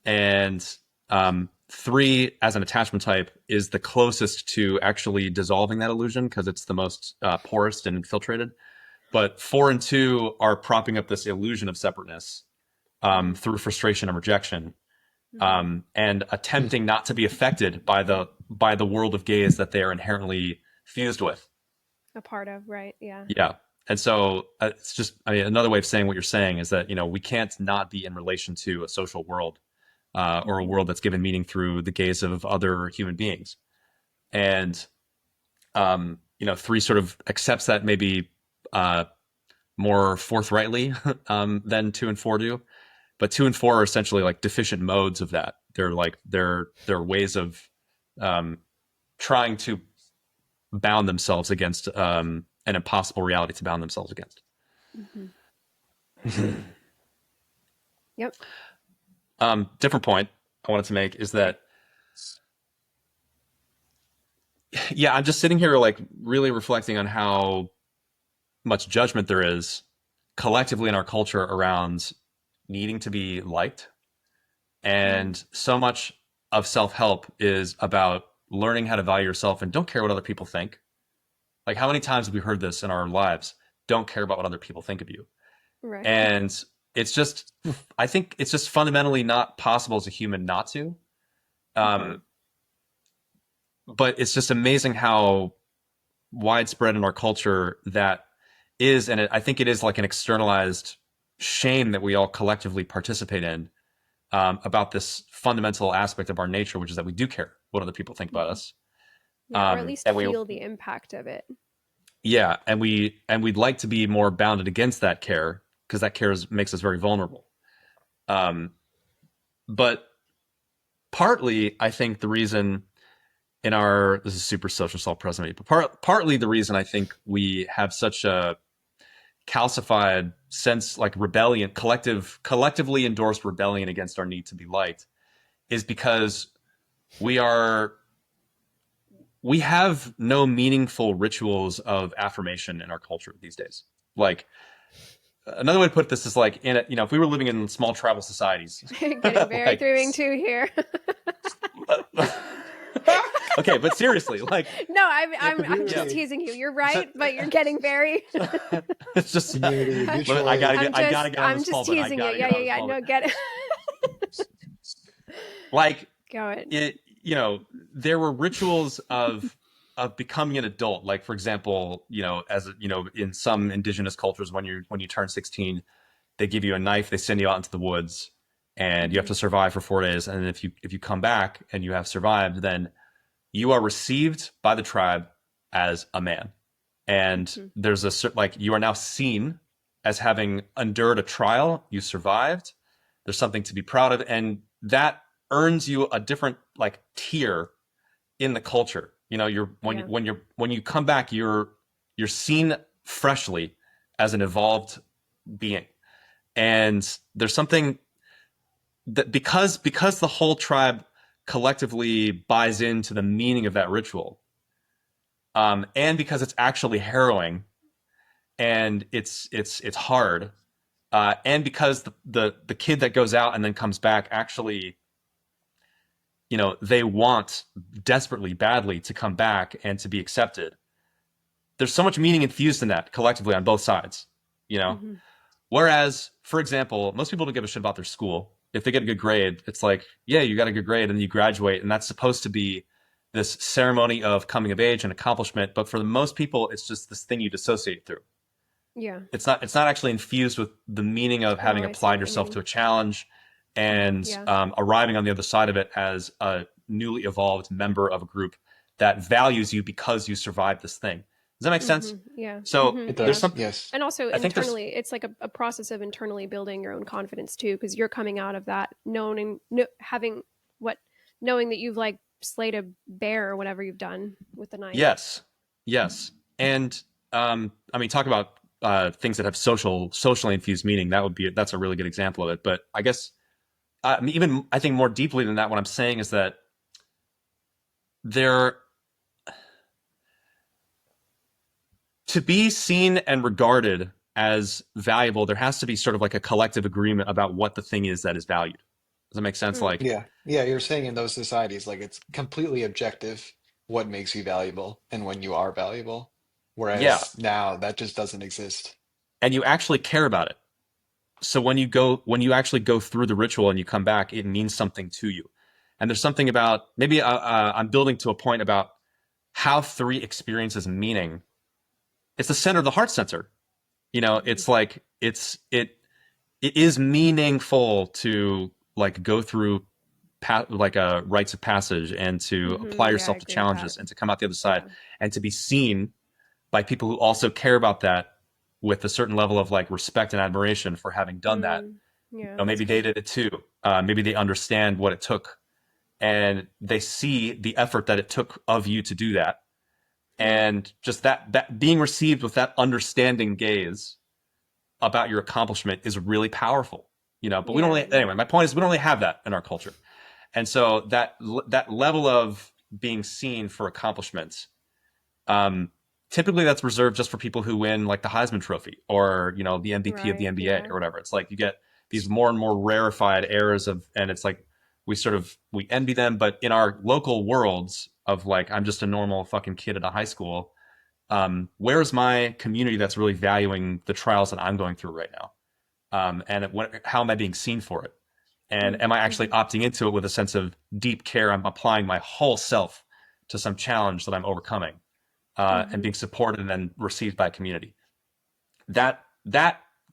S2: And 3 as an attachment type is the closest to actually dissolving that illusion because it's the most porous and infiltrated. But 4 and 2 are propping up this illusion of separateness
S1: Mm-hmm.
S2: through frustration and rejection,
S1: Mm-hmm.
S2: and
S3: Hmm.
S2: attempting not to be affected by the world of gaze that they are inherently fused with.
S1: A part of, right? Yeah.
S2: Yeah. And so it's just, I mean, another way of saying what you're saying is that, we can't not be in relation to a social world, or a
S1: Mm-hmm.
S2: world that's given meaning through the gaze of other human beings. And, 3 sort of accepts that maybe more forthrightly than 2 and 4 do. But 2 and 4 are essentially like deficient modes of that. They're ways of um, trying to bound themselves against an impossible reality to bound themselves against.
S1: Mm-hmm.
S3: Mhm.
S1: Yep.
S2: Different point I wanted to make is
S1: Okay.
S2: that, yeah, I'm just sitting here like really reflecting on how much judgment there is collectively in our culture around needing to be liked. And so much of self-help is about learning how to value yourself and don't care what other people think. Like, how many times have we heard this in our lives? Don't care about what other people think of you.
S1: Right.
S2: And it's just, I think it's just fundamentally not possible as a human not to. But it's just amazing how widespread in our culture that is. And I think it is like an externalized shame that we all collectively participate in about this fundamental aspect of our nature, which is that we do care what other people think about us.
S1: Yeah, or at least
S2: and
S1: feel the impact of it.
S2: Yeah, and we'd like to be more bounded against that care because that care makes us very vulnerable. But partly, I think the reason this is super social self-preservation, but partly the reason I think we have such a calcified sense, like rebellion, collectively endorsed rebellion against our need to be liked, is because we have no meaningful rituals of affirmation in our culture these days. Like, another way to put this is like, if we were living in small tribal societies.
S1: Getting very
S2: like,
S1: 3-2 here.
S2: Okay, but seriously, like,
S1: no, I'm just teasing you. You're right, but you're getting very.
S2: It's just
S3: community, mutual
S2: I
S3: aid.
S2: gotta get on this
S1: I'm just
S2: pulpit.
S1: teasing you. Yeah. No, get it.
S2: Like,
S1: Go ahead.
S2: there were rituals of becoming an adult. Like, for example, in some indigenous cultures, when you turn 16, they give you a knife, they send you out into the woods, and you have to survive for 4 days. And if you come back and you have survived, then you are received by the tribe as a man. And there's you are now seen as having endured a trial. You survived. There's something to be proud of, and that earns you a different tier in the culture. When you come back, you're seen freshly as an evolved being. And there's something that because the whole tribe collectively buys into the meaning of that ritual, and because it's actually harrowing and it's hard, and because the kid that goes out and then comes back actually, they want desperately, badly to come back and to be accepted. There's so much meaning infused in that collectively on both sides, Whereas, for example, most people don't give a shit about their school. If they get a good grade, it's like, yeah, you got a good grade and then you graduate, and that's supposed to be this ceremony of coming of age and accomplishment. But for the most people, it's just this thing you dissociate through.
S1: Yeah.
S2: It's not actually infused with the meaning of having applied yourself to a challenge and arriving on the other side of it as a newly evolved member of a group that values you because you survived this thing. Does that make sense?
S1: Yeah.
S2: So there's some,
S3: yes.
S1: And also internally, it's like a process of internally building your own confidence too, because you're coming out of that knowing that you've slayed a bear or whatever you've done with the knife.
S2: Yes. And talk about things that have socially infused meaning. That's a really good example of it. But I guess I think more deeply than that, what I'm saying is that to be seen and regarded as valuable, there has to be sort of like a collective agreement about what the thing is that is valued. Does that make sense?
S3: Yeah. You're saying in those societies, it's completely objective what makes you valuable and when you are valuable. Whereas now that just doesn't exist.
S2: And you actually care about it. So when you actually go through the ritual and you come back, it means something to you. And there's something about, maybe I'm building to a point about how 3 experiences meaning. It's the center of the heart center. It's like, it is meaningful to go through rites of passage and to apply yourself to challenges and to come out the other side and to be seen by people who also care about that with a certain level of respect and admiration for having done that. Maybe they did it too. Maybe they understand what it took and they see the effort that it took of you to do that. And just that being received with that understanding gaze about your accomplishment is really powerful, but we don't anyway, my point is we don't really have that in our culture. And so that level of being seen for accomplishments, typically that's reserved just for people who win like the Heisman Trophy or, you know, the MVP of the
S1: Right.
S2: NBA
S1: Yeah.
S2: or whatever. It's like you get these more and more rarefied eras of, and it's like we envy them, but in our local worlds of like, I'm just a normal fucking kid at a high school. Where's my community that's really valuing the trials that I'm going through right now? How am I being seen for it? And am I actually
S1: Mm-hmm.
S2: opting into it with a sense of deep care? I'm applying my whole self to some challenge that I'm overcoming, and
S1: Mm-hmm.
S2: being supported and then received by a community. That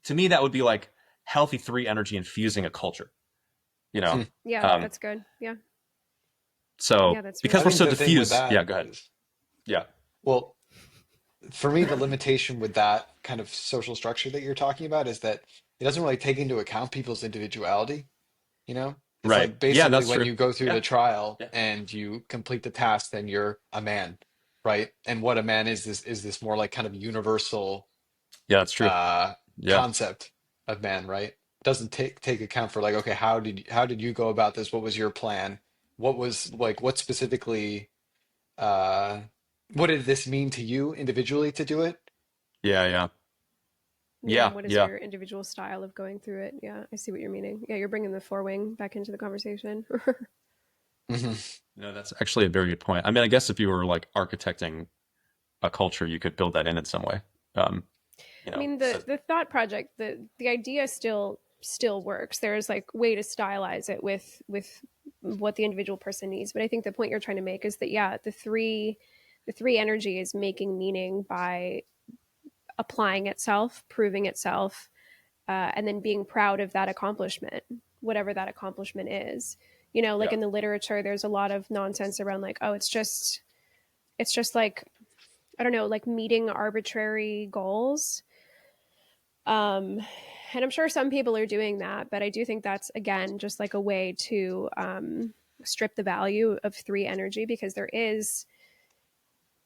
S2: to me, that would be like healthy three energy infusing a culture, you know?
S3: Hmm.
S1: Yeah,
S2: Um,
S1: that's good. Yeah. Yeah,
S2: so
S1: that's
S3: I
S2: because
S1: really
S2: we're
S3: think
S1: good.
S2: so
S3: the thing with
S2: diffused,
S3: that
S2: yeah, go ahead.
S3: is,
S2: Yeah.
S3: well, for me, the limitation with that kind of social structure that you're talking about is that it doesn't really take into account people's individuality. You know, it's
S2: Right.
S3: like
S2: Yeah,
S3: basically
S2: that's
S3: when
S2: true.
S3: you go through
S2: Yeah.
S3: the trial
S2: Yeah.
S3: and you complete the task, then you're a man, right? And what a man is this more like kind of universal
S2: Yeah, that's true.
S3: uh
S2: Yeah.
S3: concept of man, right? Doesn't take account for like, okay, how did you go about this? What was your plan? What was like what specifically uh what did this mean to you individually to do it?
S2: Yeah. Yeah.
S1: Yeah,
S2: Yeah.
S1: and what is
S2: Yeah.
S1: your individual style of going through it? Yeah, I see what you're meaning. Yeah, you're bringing the four wing back into the conversation.
S3: Hmm.
S2: No, that's actually a very good point. I mean, I guess if you were like architecting a culture, you could build that in some way. Um, you
S1: I
S2: know,
S1: mean,
S2: so
S1: the thought project, the idea still works. There's like way to stylize it with what the individual person needs. But I think the point you're trying to make is that yeah, the three energy is making meaning by applying itself, proving itself, and then being proud of that accomplishment, whatever that accomplishment is. You know, like
S2: yeah.
S1: in the literature, there's a lot of nonsense around like, oh, it's just like I don't know, like meeting arbitrary goals. Um, and I'm sure some people are doing that, but I do think that's again just like a way to strip the value of three energy because there is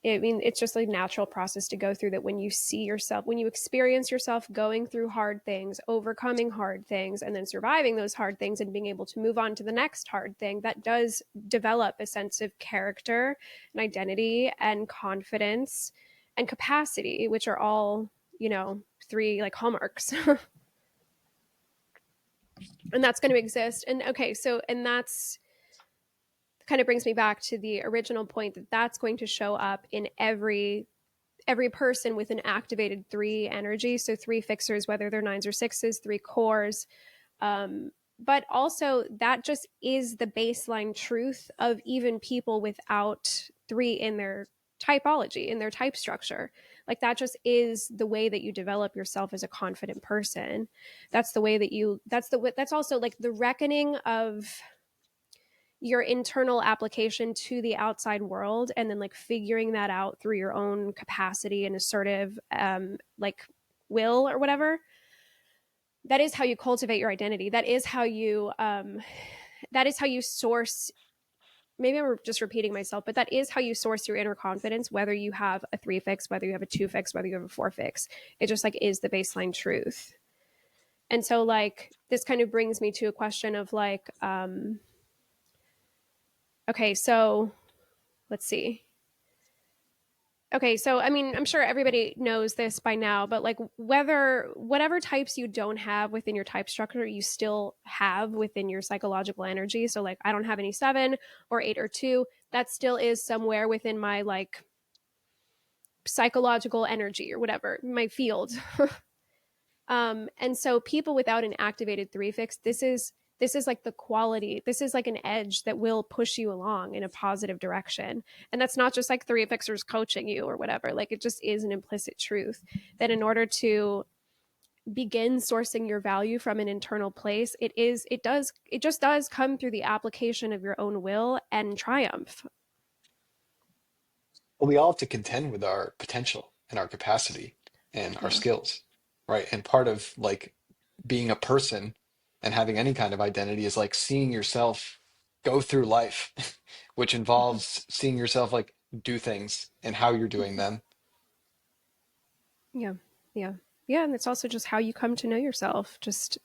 S1: I mean, it's just a natural process to go through that when you see yourself, when you experience yourself going through hard things, overcoming hard things, and then surviving those hard things and being able to move on to the next hard thing, that does develop a sense of character and identity and confidence and capacity, which are all, three like hallmarks. And that's going to exist. And okay, so, and that's kind of brings me back to the original point that that's going to show up in every person with an activated three energy. So three fixers, whether they're nines or sixes, three cores. But also, that just is the baseline truth of even people without three in their typology, in their type structure. Like, that just is the way that you develop yourself as a confident person. That's the way that that's also like the reckoning of your internal application to the outside world and then like figuring that out through your own capacity and assertive like will or whatever. That is how you cultivate your identity. That is how you source. Maybe I'm just repeating myself, but that is how you source your inner confidence, whether you have a three fix, whether you have a two fix, whether you have a four fix. It just like is the baseline truth. And so like this kind of brings me to a question of like okay, so let's see. Okay, so I mean, I'm sure everybody knows this by now, but like whatever types you don't have within your type structure, you still have within your psychological energy. So like I don't have any 7 or 8 or 2, that still is somewhere within my like psychological energy or whatever, my field. And so people without an activated 3 fix, this is like the quality, this is like an edge that will push you along in a positive direction. And that's not just like 3 fixers coaching you or whatever. Like it just is an implicit truth that in order to begin sourcing your value from an internal place, it just does come through the application of your own will and triumph.
S3: Well, we all have to contend with our potential and our capacity and our
S1: Yeah.
S3: skills, right? And part of like being a person and having any kind of identity is like seeing yourself go through life, which
S1: Mm-hmm.
S3: involves seeing yourself like do things and how you're doing
S1: Mm-hmm.
S3: them.
S1: Yeah. Yeah. Yeah. And it's also just how you come to know yourself, just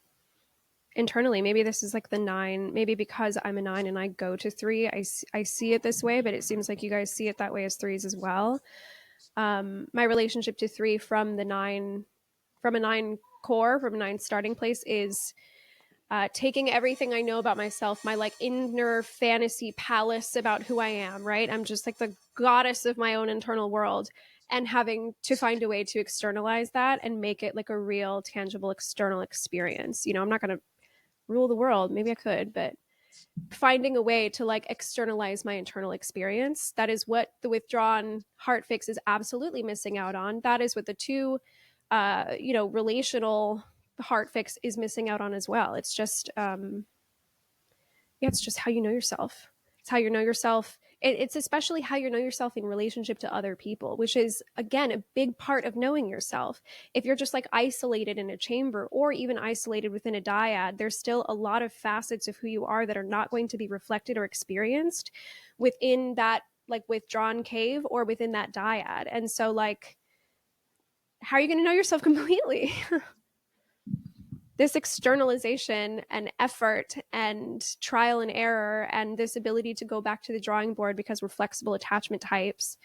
S1: internally. Maybe this is like the 9, maybe because I'm a 9 and I go to 3, I see it this way, but it seems like you guys see it that way as 3s as well. my relationship to 3 from a 9 core, from a 9 starting place is taking everything I know about myself, my like inner fantasy palace about who I am, right? I'm just like the goddess of my own internal world, and having to find a way to externalize that and make it like a real, tangible external experience. You know, I'm not going to rule the world. Maybe I could, but finding a way to like externalize my internal experience. That is what the withdrawn heart fix is absolutely missing out on. That is what the 2, relational heart fix is missing out on as well. It's just, it's just how you know yourself. It's how you know yourself. It's especially how you know yourself in relationship to other people, which is, again, a big part of knowing yourself. If you're just like isolated in a chamber or even isolated within a dyad, there's still a lot of facets of who you are that are not going to be reflected or experienced within that like withdrawn cave or within that dyad. And so like, how are you going to know yourself completely? This externalization and effort and trial and error and this ability to go back to the drawing board because we're flexible attachment types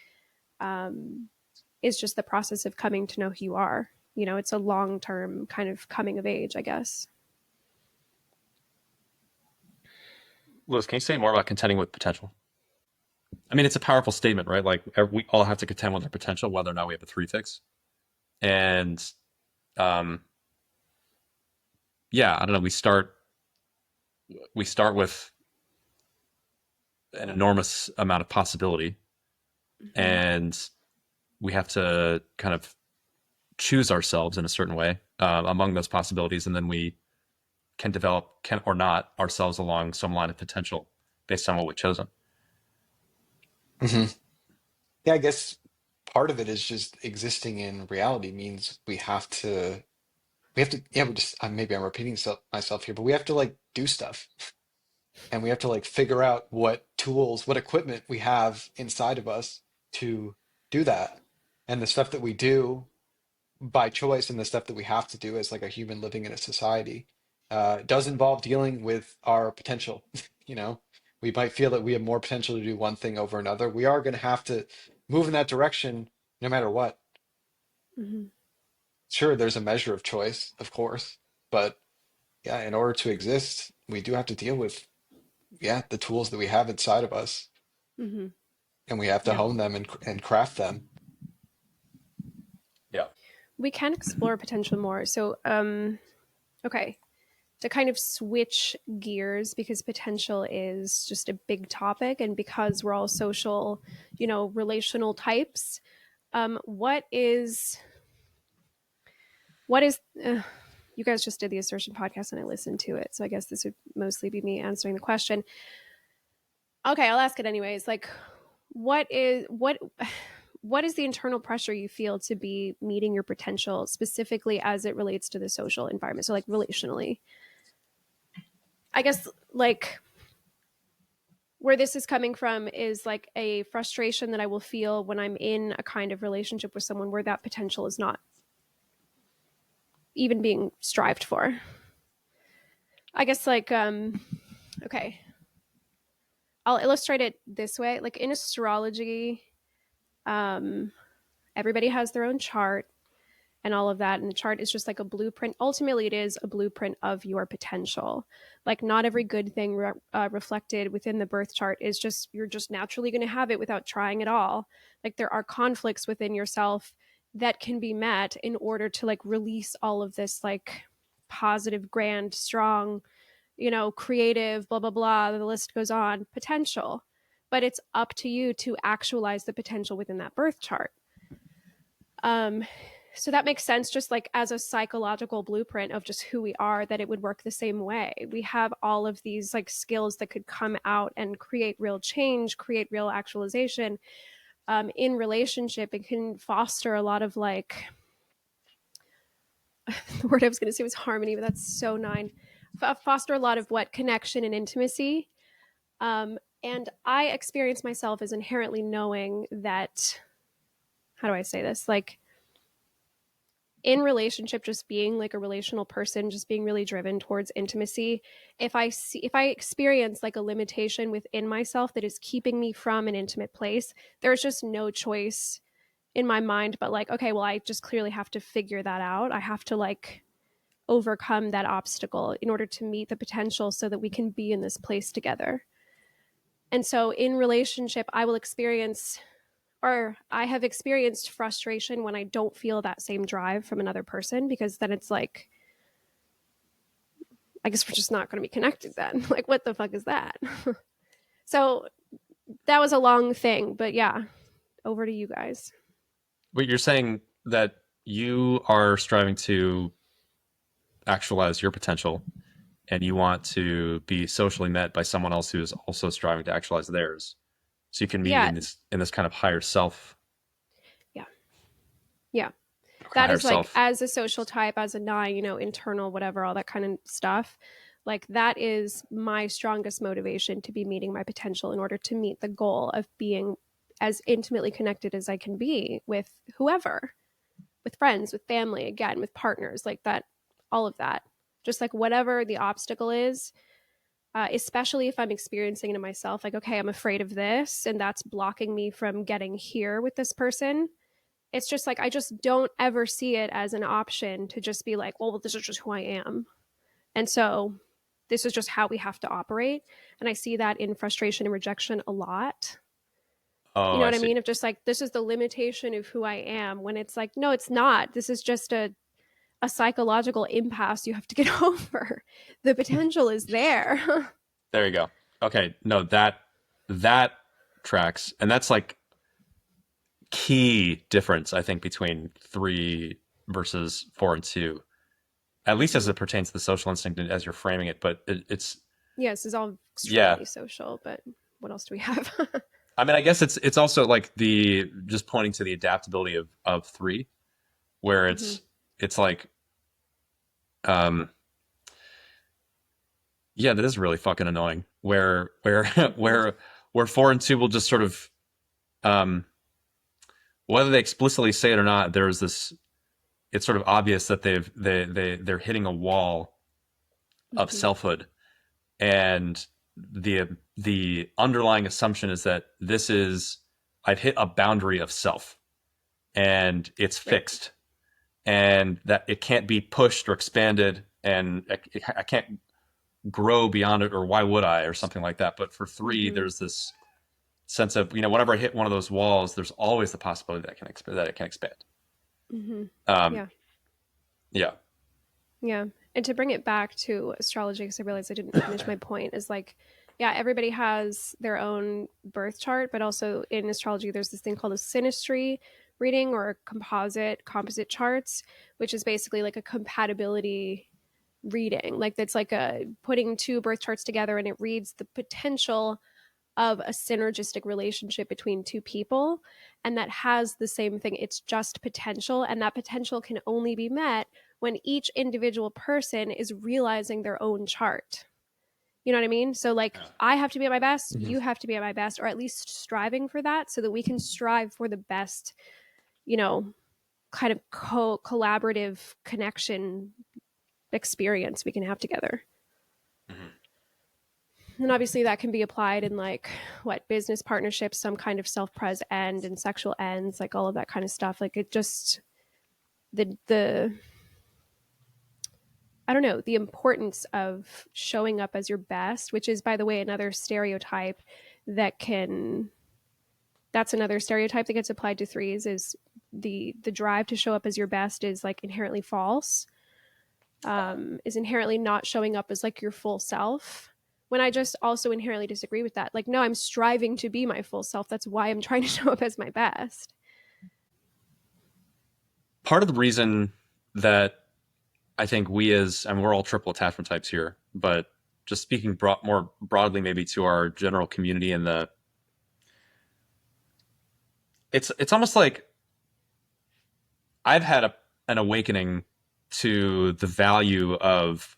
S1: is just the process of coming to know who you are. You know, it's a long-term kind of coming of age, I guess.
S2: Liz, can you say more about contending with potential? I mean, it's a powerful statement, right? Like we all have to contend with our potential, whether or not we have a 3 fix. And yeah, I don't know. We start with an enormous amount of possibility, and we have to kind of choose ourselves in a certain way among those possibilities, and then we can develop, can or not, ourselves along some line of potential based on what we've chosen.
S3: Hmm. Yeah, I guess part of it is just existing in reality means we have to, yeah, maybe I'm repeating myself here, but we have to like do stuff, and we have to like figure out what tools, what equipment we have inside of us to do that. And the stuff that we do by choice and the stuff that we have to do as like a human living in a society does involve dealing with our potential. You know, we might feel that we have more potential to do one thing over another. We are going to have to move in that direction no matter what.
S1: Mm-hmm.
S3: Sure, there's a measure of choice, of course, but yeah, in order to exist, we do have to deal with, yeah, the tools that we have inside of us,
S1: Mm-hmm.
S3: and we have to
S1: Yeah.
S3: hone them and craft them.
S2: Yeah.
S1: We can explore potential more. So, okay, to kind of switch gears, because potential is just a big topic, and because we're all social, relational types, what is you guys just did the Assertion podcast and I listened to it, so I guess this would mostly be me answering the question. Okay, I'll ask it anyways. Like, what is the internal pressure you feel to be meeting your potential, specifically as it relates to the social environment? So like relationally, I guess like where this is coming from is like a frustration that I will feel when I'm in a kind of relationship with someone where that potential is not even being strived for. I guess like, okay, I'll illustrate it this way. Like in astrology, everybody has their own chart and all of that. And the chart is just like a blueprint. Ultimately, it is a blueprint of your potential. Like not every good thing reflected within the birth chart is just, you're just naturally going to have it without trying at all. Like there are conflicts within yourself that can be met in order to like release all of this like positive, grand, strong, creative, blah, blah, blah. The list goes on, potential. But it's up to you to actualize the potential within that birth chart. So that makes sense, just like as a psychological blueprint of just who we are, that it would work the same way. We have all of these like skills that could come out and create real change, create real actualization in relationship. It can foster a lot of like, the word I was going to say was harmony, but that's so 9. Foster a lot of what? Connection and intimacy. And I experience myself as inherently knowing that, how do I say this? Like, in relationship, just being like a relational person, just being really driven towards intimacy, if I experience like a limitation within myself that is keeping me from an intimate place, there's just no choice in my mind, but like, okay, well, I just clearly have to figure that out. I have to like overcome that obstacle in order to meet the potential so that we can be in this place together. And so in relationship, I will experience, or I have experienced frustration when I don't feel that same drive from another person, because then it's like, I guess we're just not going to be connected then. Like, what the fuck is that? So that was a long thing, but yeah, over to you guys.
S2: Wait, you're saying that you are striving to actualize your potential and you want to be socially met by someone else who is also striving to actualize theirs. So you can meet
S1: Yeah.
S2: in this kind of higher self.
S1: Yeah. Yeah.
S2: Okay,
S1: That
S2: higher
S1: is like,
S2: self.
S1: as a social type, as a 9, internal, whatever, all that kind of stuff. Like, that is my strongest motivation to be meeting my potential in order to meet the goal of being as intimately connected as I can be with whoever, with friends, with family, again, with partners, like that, all of that. Just like whatever the obstacle is, especially if I'm experiencing it in myself, like, okay, I'm afraid of this, and that's blocking me from getting here with this person. It's just like, I just don't ever see it as an option to just be like, well, this is just who I am. And so this is just how we have to operate. And I see that in frustration and rejection a lot. You
S2: Oh,
S1: know
S2: I
S1: what I
S2: see.
S1: mean? Of just like, this is the limitation of who I am, when it's like, no, it's not. This is just a psychological impasse you have to get over. The potential is there.
S2: There you go. Okay, no, that tracks, and that's like key difference I think between 3 versus 4 and 2. At least as
S1: Mm-hmm.
S2: it pertains to the social instinct and as you're framing it, but it's
S1: Yes, it's all
S2: yeah.
S1: extremely social, but what else do we have?
S2: I mean, I guess it's also like the just pointing to the adaptability of 3, where
S1: Mm-hmm.
S2: it's like um yeah, that is really fucking annoying. Where where 4 and 2 will just sort of um whether they explicitly say it or not, there's this it's sort of obvious that they're hitting a wall of
S1: Mm-hmm.
S2: selfhood, and the underlying assumption is that this is I've hit a boundary of self and it's
S1: Right.
S2: fixed and that it can't be pushed or expanded and I can't grow beyond it, or why would I, or something like that. But for 3,
S1: Mm-hmm.
S2: there's this sense of whenever I hit one of those walls, there's always the possibility that it can expand.
S1: Mm-hmm.
S2: Um,
S1: Yeah.
S2: yeah.
S1: Yeah. And to bring it back to astrology, because I realized I didn't finish my point, is like, yeah, everybody has their own birth chart, but also in astrology, there's this thing called a synastry reading, or composite charts, which is basically like a compatibility reading. Like, that's like a putting 2 birth charts together, and it reads the potential of a synergistic relationship between 2 people, and that has the same thing. It's just potential, and that potential can only be met when each individual person is realizing their own chart. You know what I mean? So like, I have to be at my best,
S3: Mhm.
S1: you have to be at my best, or at least striving for that, so that we can strive for the best, you know, kind of collaborative connection experience we can have together.
S2: Mhm.
S1: And obviously that can be applied in like, what, business partnerships, some kind of self-pres end, and sexual ends, like all of that kind of stuff. Like, it just, the I don't know, the importance of showing up as your best, which is, by the way, another stereotype that can, that's another stereotype that gets applied to 3s, is the drive to show up as your best is like inherently false, is inherently not showing up as like your full self. When I just also inherently disagree with that. Like, no, I'm striving to be my full self. That's why I'm trying to show up as my best.
S2: Part of the reason that I think and we're all triple attachment types here, but just speaking more broadly, maybe to our general community, and it's almost like I've had an awakening to the value of,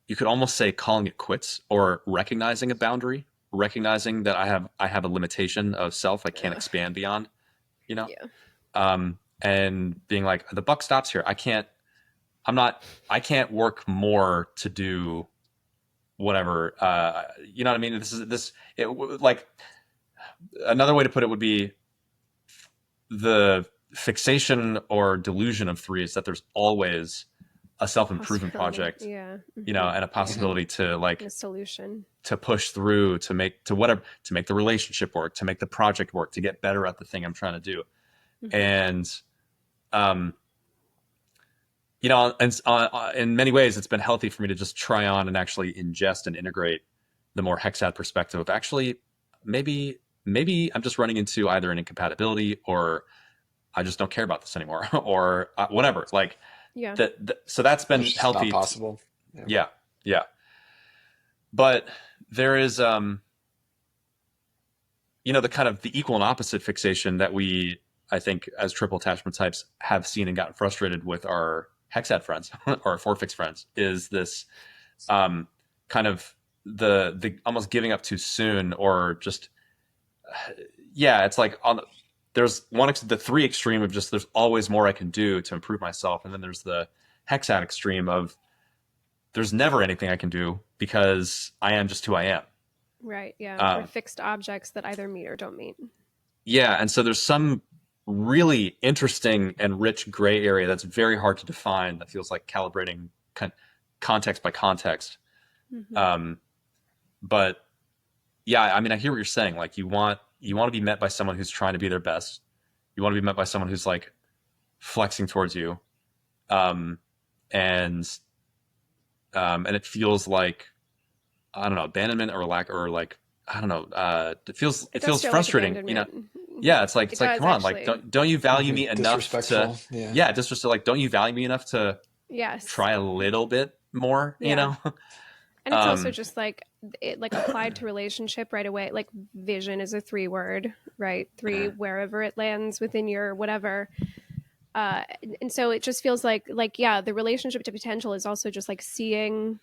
S2: you could almost say, calling it quits, or recognizing a boundary, recognizing that I have a limitation of self I can't
S1: Ugh.
S2: expand beyond, you know,
S1: Yeah.
S2: and being like, the buck stops here. I can't work more to do whatever. You know what I mean? Like, another way to put it would be, the fixation or delusion of 3 is that there's always a self-improvement project,
S1: Yeah.
S2: you know, and a possibility to like
S1: And a solution.
S2: to push through, to make the relationship work, to make the project work, to get better at the thing I'm trying to do. And you know, and in many ways, it's been healthy for me to just try on and actually ingest and integrate the more hexad perspective of actually maybe I'm just running into either an incompatibility or I just don't care about this anymore or whatever. Like,
S1: Yeah.
S2: So that's been
S3: It's just
S2: healthy.
S3: not possible.
S2: Yeah. But there is, you know, the kind of the equal and opposite fixation that we, I think, as triple attachment types have seen and gotten frustrated with our hexad friends or our 4-fix friends is this kind of the almost giving up too soon, or just it's like there's the 3 extreme of just there's always more I can do to improve myself, and then there's the hexad extreme of there's never anything I can do because I am just who I am.
S1: Right. Yeah. Or fixed objects that either meet or don't meet.
S2: Yeah. And so there's some really interesting and rich gray area that's very hard to define, that feels like calibrating context by context. But yeah, I mean, I hear what you're saying. Like you want to be met by someone who's trying to be their best. You want to be met by someone who's like flexing towards you. And it feels like, I don't know, abandonment or lack, or like, I don't know. It feels frustrating,
S1: like,
S2: you know? Yeah. It's like, come on,
S1: actually.
S2: like, don't you value me enough to, just like, don't you value me enough to try a little bit more, you know?
S1: And it's also just like, it like applied to relationship right away. Like vision is a 3 word, right? 3, wherever it lands within your whatever. And so it just feels like, the relationship to potential is also just like seeing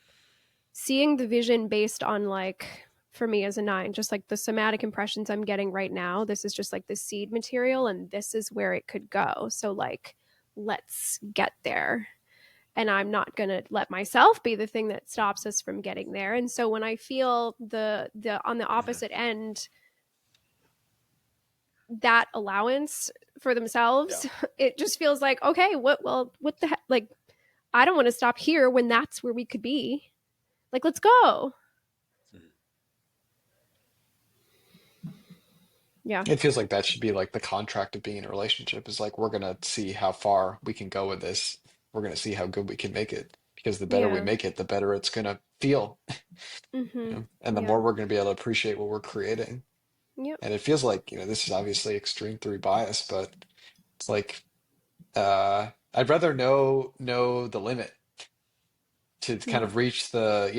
S1: the vision based on, like, for me as a 9, just like the somatic impressions I'm getting right now. This is just like the seed material, and this is where it could go. So like, let's get there. And I'm not going to let myself be the thing that stops us from getting there. And so when I feel the on the opposite end, that allowance for themselves, it just feels like, okay, what the heck? Like, I don't want to stop here when that's where we could be. Like, let's go. Yeah.
S3: It feels like that should be like the contract of being in a relationship, is like, we're going to see how far we can go with this. We're going to see how good we can make it, because the better we make it, the better it's going to feel. You know? And the more we're going to be able to appreciate what we're creating.
S1: Yep.
S3: And it feels like, you know, this is obviously extreme 3 bias, but it's like, I'd rather know the limit to kind of reach the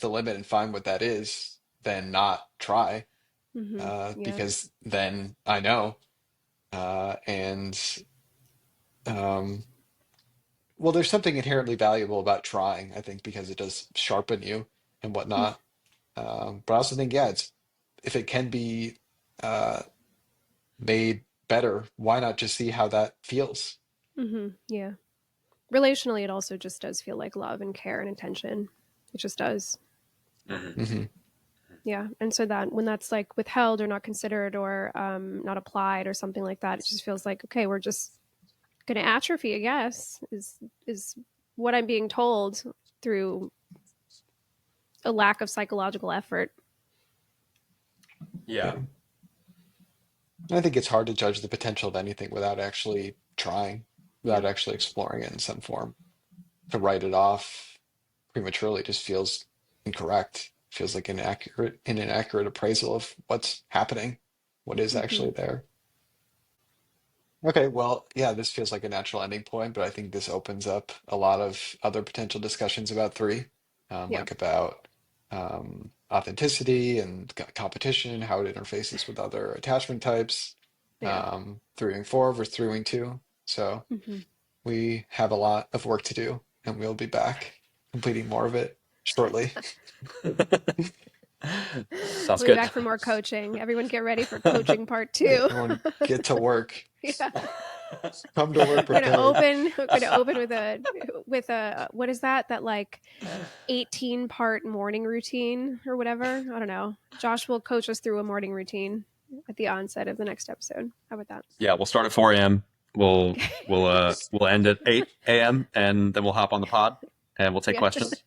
S3: limit and find what that is, than not try. Because then I know. And well, there's something inherently valuable about trying, I think, because it does sharpen you and whatnot. But I also think, if it can be made better, why not just see how that feels?
S1: Yeah. Relationally, it also just does feel like love and care and attention. It just does. Yeah. And so that when that's like withheld or not considered or not applied or something like that, it just feels like, okay, we're just going to atrophy, I guess, is what I'm being told through a lack of psychological effort.
S2: Yeah.
S3: I think it's hard to judge the potential of anything without actually trying, without actually exploring it in some form. To write it off prematurely just feels incorrect. Feels like an inaccurate appraisal of what's happening, what is actually there. Okay, well, yeah, this feels like a natural ending point, but I think this opens up a lot of other potential discussions about 3, like about authenticity and competition, how it interfaces with other attachment types, 3 and 4 versus 3 and 2. So we have a lot of work to do, and we'll be back completing more of it shortly.
S2: Sounds
S1: We'll
S2: good.
S1: be back for more coaching. Everyone get ready for coaching part 2.
S3: Everyone get to work. Come to work prepared.
S1: We're gonna open with a what is that like 18-part morning routine or whatever. I don't know. Josh will coach us through a morning routine. at the onset of the next episode. How about that?
S2: Yeah, we'll start at 4 a.m. We'll end at 8 a.m. and then we'll hop on the pod and we'll take
S1: Yeah.
S2: questions.